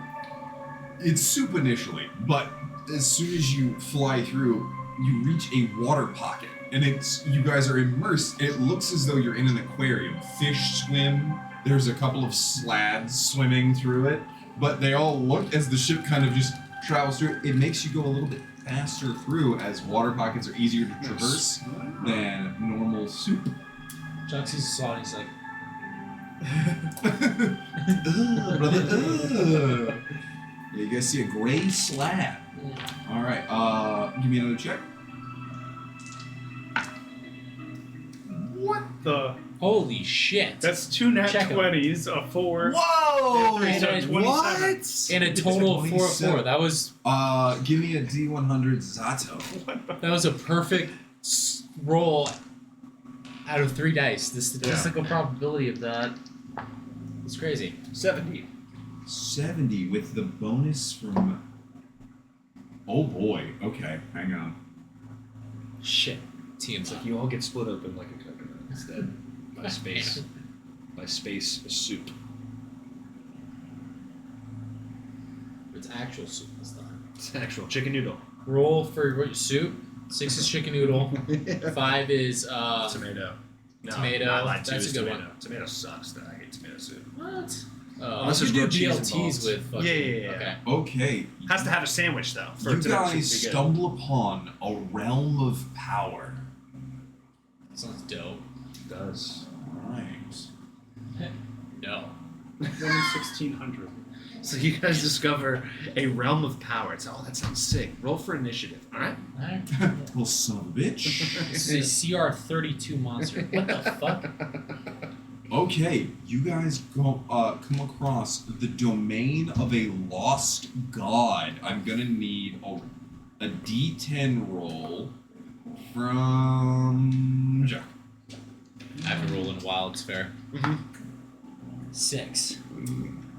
it's soup initially, but as soon as you fly through, you reach a water pocket, and you guys are immersed. It looks as though you're in an aquarium. Fish swim. There's a couple of slads swimming through it, but they all look as the ship kind of just travels through. It makes you go a little bit faster through, as water pockets are easier to traverse than normal soup. John sees a slot and he's like, Ugh, brother. Ugh. Yeah, you guys see a gray slab. All right. Give me another check. What the? holy shit. That's 2 nat Check 'em. 20s, a 4. Whoa! Yeah, so And- 27. What? In a total of 4 of 4. That was Give me a D100 Zato. a perfect roll out of 3 dice. The statistical probability of that is crazy. 70. 70 with the bonus from. Oh boy. Okay, hang on. Shit. Teams It's like you all get split open like a coconut instead. By space. By space soup. It's actual soup this time. It's actual chicken noodle. Roll for soup. 6 is chicken noodle. 5 is Tomato. No, Tomato, I lied. 2 that's is a good tomato. one. Tomato sucks. Though. I hate tomato soup. what? Unless you there's do real cheese BLTs involved. with fucking, Yeah. Okay. Okay. Has to have a sandwich though. For You tomato soup guys to be good. stumble upon a realm of power. Sounds dope. Does. Right. No. 1600. So you guys discover a realm of power. It's that sounds sick. Roll for initiative. All right. Alright. Well, son of a bitch. This is a CR32 monster. What the fuck? Okay, you guys come across the domain of a lost god. I'm gonna need a D10 roll from Jack. I have to roll in a while, it's fair. Mhm. 6.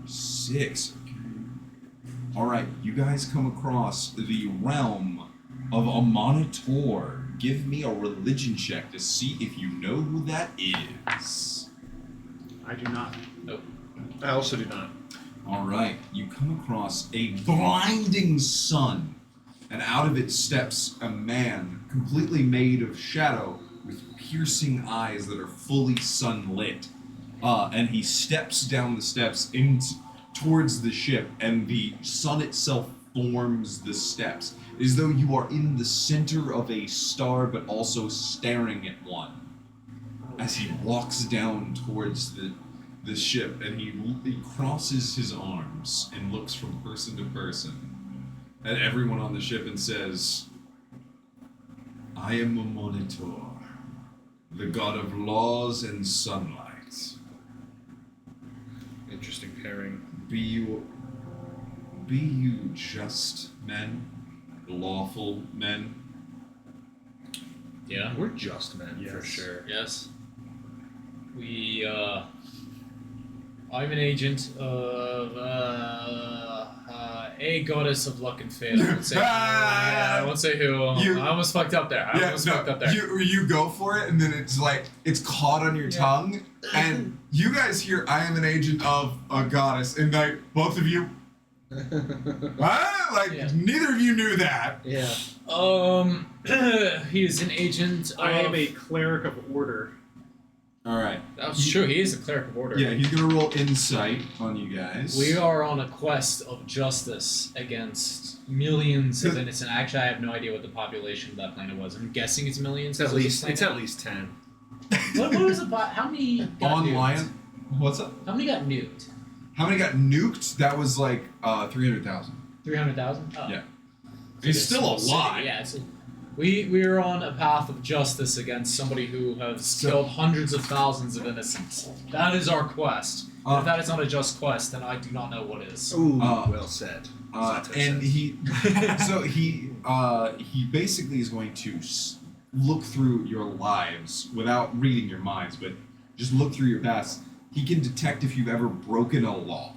6. All right, you guys come across the realm of a Monitor. Give me a religion check to see if you know who that is. I do not. I also do not. All right, you come across a blinding sun, and out of it steps a man completely made of shadow with piercing eyes that are fully sunlit. And he steps down the steps towards the ship, and the sun itself forms the steps, as though you are in the center of a star, but also staring at one. As he walks down towards the ship, and he crosses his arms and looks from person to person at everyone on the ship and says, "I am a Monitor, the god of laws and sunlight. Interesting pairing. Be you just men, lawful men." Yeah. We're just men for Yes. sure. Yes. I'm an agent of a goddess of luck and fate. I won't say who. Yeah, I won't say who. I almost fucked up there. Fucked up there. You go for it, and then it's caught on your tongue, and you guys hear, "I am an agent of a goddess," and both of you, what? Yeah. Neither of you knew that. Yeah. He is an agent of... I am a cleric of order. All right. That's true. He is a cleric of order. Yeah, he's gonna roll insight on you guys. We are on a quest of justice against millions of innocent. Actually, I have no idea what the population of that planet was. I'm guessing it's millions. It's 'cause at it was a least planet. it's at least 10. What was the how many got Online. nuked? What's up? How many got nuked? How many got nuked? That was like 300,000. 300,000? Oh. Yeah. It's still a lot. Yeah, we are on a path of justice against somebody who has killed hundreds of thousands of innocents. That is our quest. If that is not a just quest, then I do not know what is. Ooh, Uh, well said. And he basically is going to look through your lives without reading your minds, but just look through your past. He can detect if you've ever broken a law.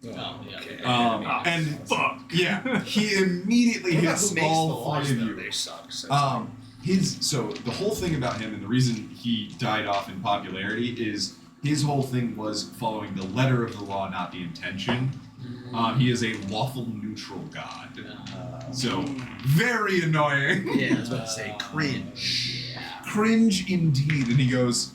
Oh, yeah. Okay. And Fuck. yeah, he immediately What about hits who makes the all laws, three of though? you. They suck. So So the whole thing about him and the reason he died off in popularity is his whole thing was following the letter of the law, not the intention. He is a lawful neutral god. So very annoying. yeah, I was about to say cringe. Cringe indeed. And he goes,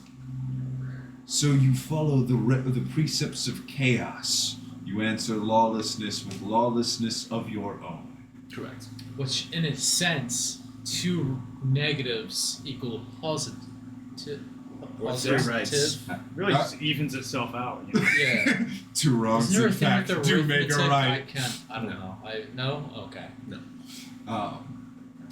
so you follow the precepts of chaos. You answer lawlessness with lawlessness of your own. Correct. Which, in a sense, two negatives equal positive. Rights. Really just evens itself out. You know? Yeah. Two wrongs, Isn't there a in thing fact, with the do make a arithmetic? right. I don't know. No? Okay. A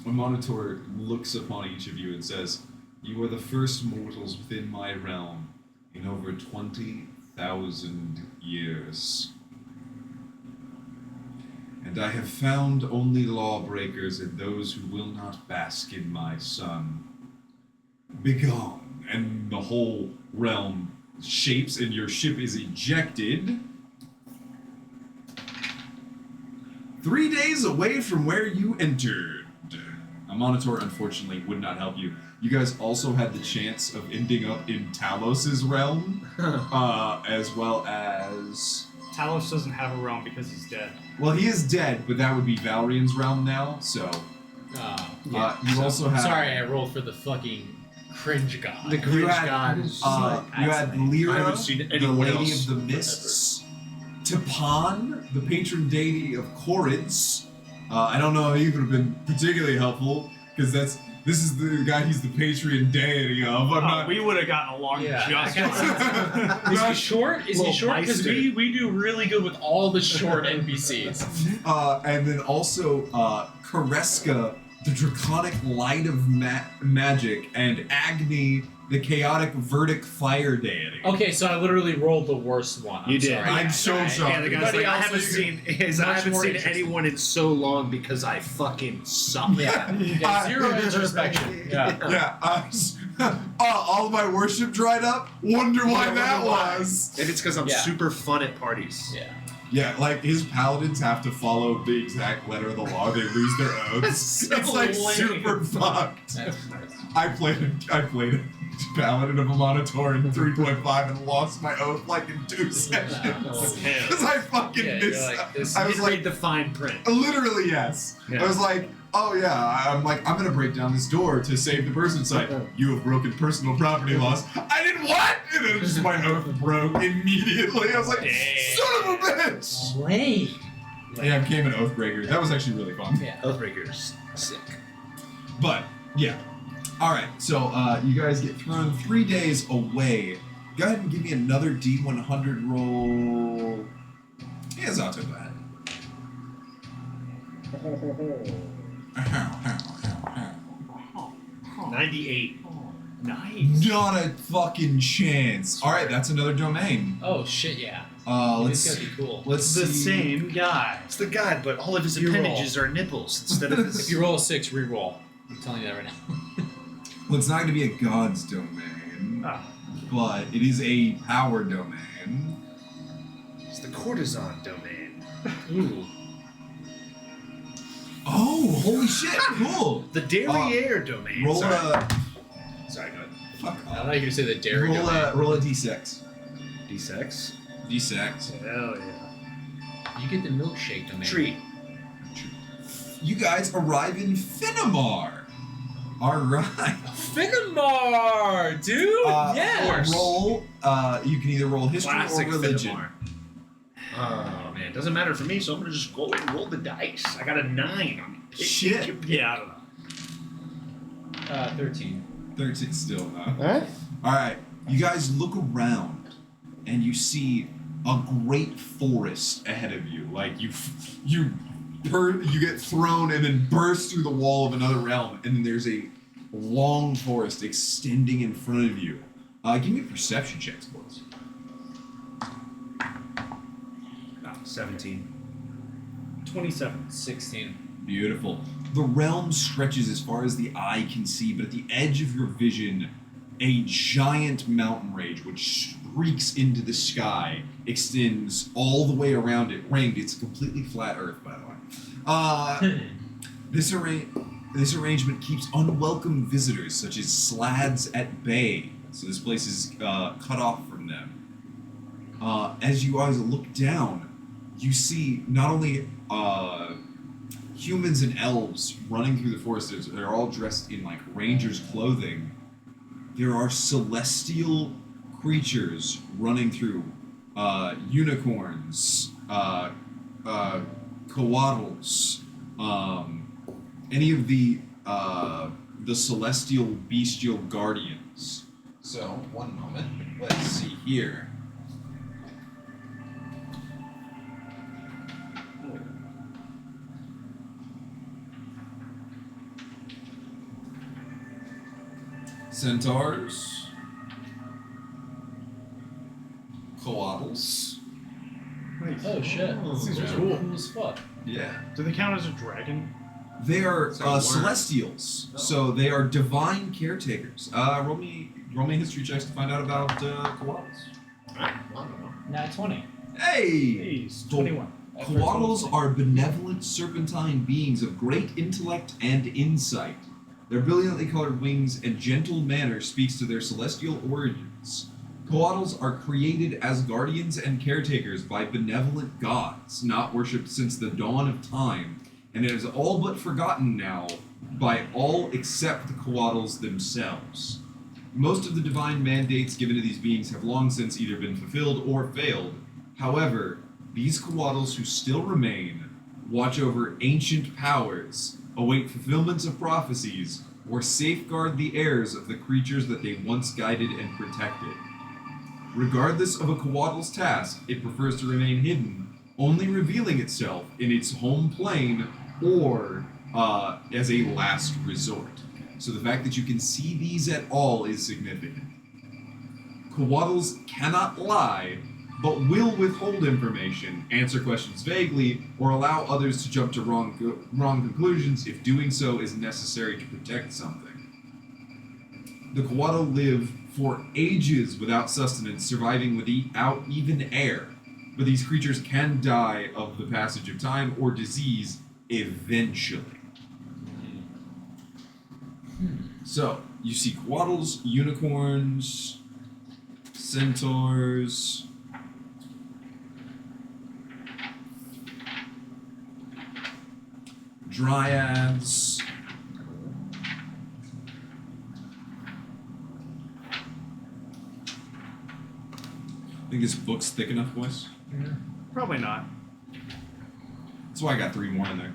Monitor looks upon each of you and says, you are the first mortals within my realm in over 20,000 years. And I have found only lawbreakers and those who will not bask in my sun. Begone! And the whole realm shapes and your ship is ejected. 3 days away from where you entered. A Monitor, unfortunately, would not help you. You guys also had the chance of ending up in Talos' realm, as well as... Talos doesn't have a realm because he's dead. Well, he is dead, but that would be Valrian's realm now, so... you also have... Sorry, I rolled for the fucking cringe god. The cringe had, god is you had I Lyra, haven't seen the anyone Lady else of the Mists, Tapan, the patron deity of Khorids. I don't know if he would have been particularly helpful, because this is the guy he's the patron deity of. I'm not... We would have gotten along just I fine. Is he short? Is he Little short? Because Meister. we do really good with all the short NPCs. And then also Kareska, the draconic light of magic, and Agni, the chaotic verdict fire deity. Okay, so I literally rolled the worst one. I'm You did. sorry. I'm so sorry. Yeah, the guy's Everybody like, I else haven't is seen much I haven't more seen interesting. anyone in so long because I fucking suck. Yeah, zero introspection. Yeah. All of my worship dried up. Wonder why that was. Maybe it's because I'm Yeah. super fun at parties. Yeah. Yeah, like his paladins have to follow the exact letter of the law. They lose their oaths. So It's like lame. super fucked. That's I played a paladin of a Monitor in 3.5 and lost my oath like in 2 sessions. Because I fucking Yeah, missed. you're like, this- I was You like, read the fine print. literally yes. Yeah. I was like, oh yeah. I'm gonna break down this door to save the person. It's like, you have broken personal property laws. I did what? And then just my oath broke immediately. I was like, son of a bitch. Lame. Yeah, I became an oath breaker. That was actually really fun. Yeah. Oathbreakers. Sick. But yeah. All right. So you guys get thrown 3 days away. Go ahead and give me another D100 roll. Yeah, Zato, go ahead. 98. Nice. Not a fucking chance. All right, that's another domain. Oh shit, yeah. Let's It's gonna be cool. let's The see. same guy. It's the guy, but all of his You roll. appendages are nipples instead of his. If you roll a 6, re-roll. I'm telling you that right now. Well, it's not going to be a god's domain, Ah. but it is a power domain. It's the courtesan domain. Ooh. Oh, holy shit! Cool. The derriere domain. Roll Sorry. a. Sorry, go ahead. Fuck I off. thought you were gonna say the dairy Roll domain. roll a d6. D6. D6. Hell yeah. You get the milkshake domain. Treat. You guys arrive in Finamar. All right. Finamar, dude! Yes! Roll. You can either roll history Classic or religion. Finamar. Oh man, doesn't matter for me, so I'm gonna just go and roll the dice. I got a 9. Shit. Yeah, I don't know. 13. 13 still, huh? Alright. Alright, you guys look around and you see a great forest ahead of you. Like you get thrown and then burst through the wall of another realm, and then there's a long forest extending in front of you. Give me perception checks, boys. 17. 27. 16. Beautiful. The realm stretches as far as the eye can see, but at the edge of your vision, a giant mountain range which streaks into the sky extends all the way around it. Ringed. It's a completely flat Earth, by the way. This arrangement keeps unwelcome visitors, such as slads at bay. So this place is cut off from them. As you guys look down, you see not only humans and elves running through the forest. They're all dressed in like rangers' clothing. There are celestial creatures running through. Unicorns, coatls, any of the celestial bestial guardians. So, one moment. Let's see here. Centaurs, coatls. Oh shit. These are Those cool. cool as fuck. Yeah. Do they count as a dragon? They are It's like a worm. celestials, so they are divine caretakers. Roll me history checks to find out about koalas. Alright, well, I don't know. Nat 20. Hey! He's 21. Koalas are benevolent serpentine beings of great intellect and insight. Their brilliantly colored wings and gentle manner speaks to their celestial origins. Koatls are created as guardians and caretakers by benevolent gods, not worshipped since the dawn of time, and it is all but forgotten now by all except the Koatls themselves. Most of the divine mandates given to these beings have long since either been fulfilled or failed. However, these Koatls who still remain watch over ancient powers, await fulfillments of prophecies, or safeguard the heirs of the creatures that they once guided and protected. Regardless of a Koatl's task, it prefers to remain hidden, only revealing itself in its home plane or as a last resort. So the fact that you can see these at all is significant. Koatls cannot lie, but will withhold information, answer questions vaguely, or allow others to jump to wrong conclusions if doing so is necessary to protect something. The Koatl live for ages without sustenance, surviving without even air. But these creatures can die of the passage of time or disease eventually. So, you see Koatls, unicorns, centaurs, dryads. Think this book's thick enough, boys? Probably not. That's why I got 3 more in there.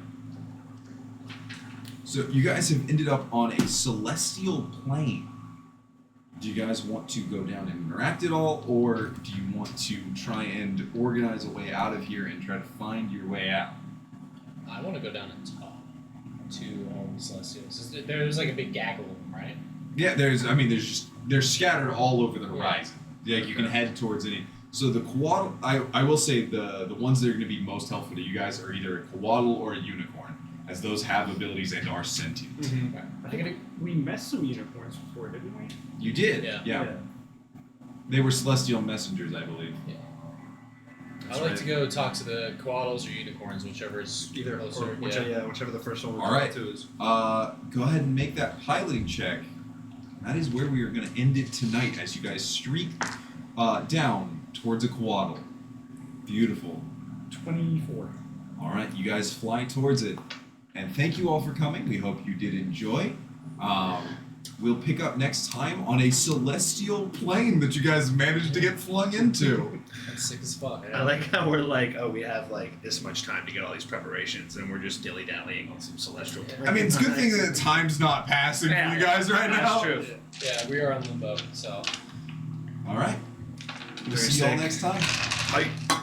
So you guys have ended up on a celestial plane. Do you guys want to go down and interact at all, or do you want to try and organize a way out of here and try to find your way out? I want to go down and talk to all the Celestials. There's like a big gaggle of them, right? Yeah, they're scattered all over the horizon. Like you can head towards any. So the Koatl, I will say the ones that are going to be most helpful to you guys are either a Koatl or a unicorn, as those have abilities and are sentient. Mm-hmm. I think we met some unicorns before, didn't we? You did, Yeah. They were celestial messengers, I believe. Yeah. That's I like right. to go talk to the Koatls or unicorns, whichever is Either closer. or whichever the first one we All go right. to is. Go ahead and make that piloting check. That is where we are going to end it tonight as you guys streak down towards a Koatl. Beautiful. 24. All right, you guys fly towards it. And thank you all for coming. We hope you did enjoy. we'll pick up next time on a celestial plane that you guys managed to get flung into. That's sick as fuck. I like how we're like, oh, we have like this much time to get all these preparations, and we're just dilly dallying on some celestial. I mean, it's a good thing that time's not passing for you guys right now. That's true. Yeah, we are on limbo, so. All right. We'll Very see y'all sick. next time. Bye.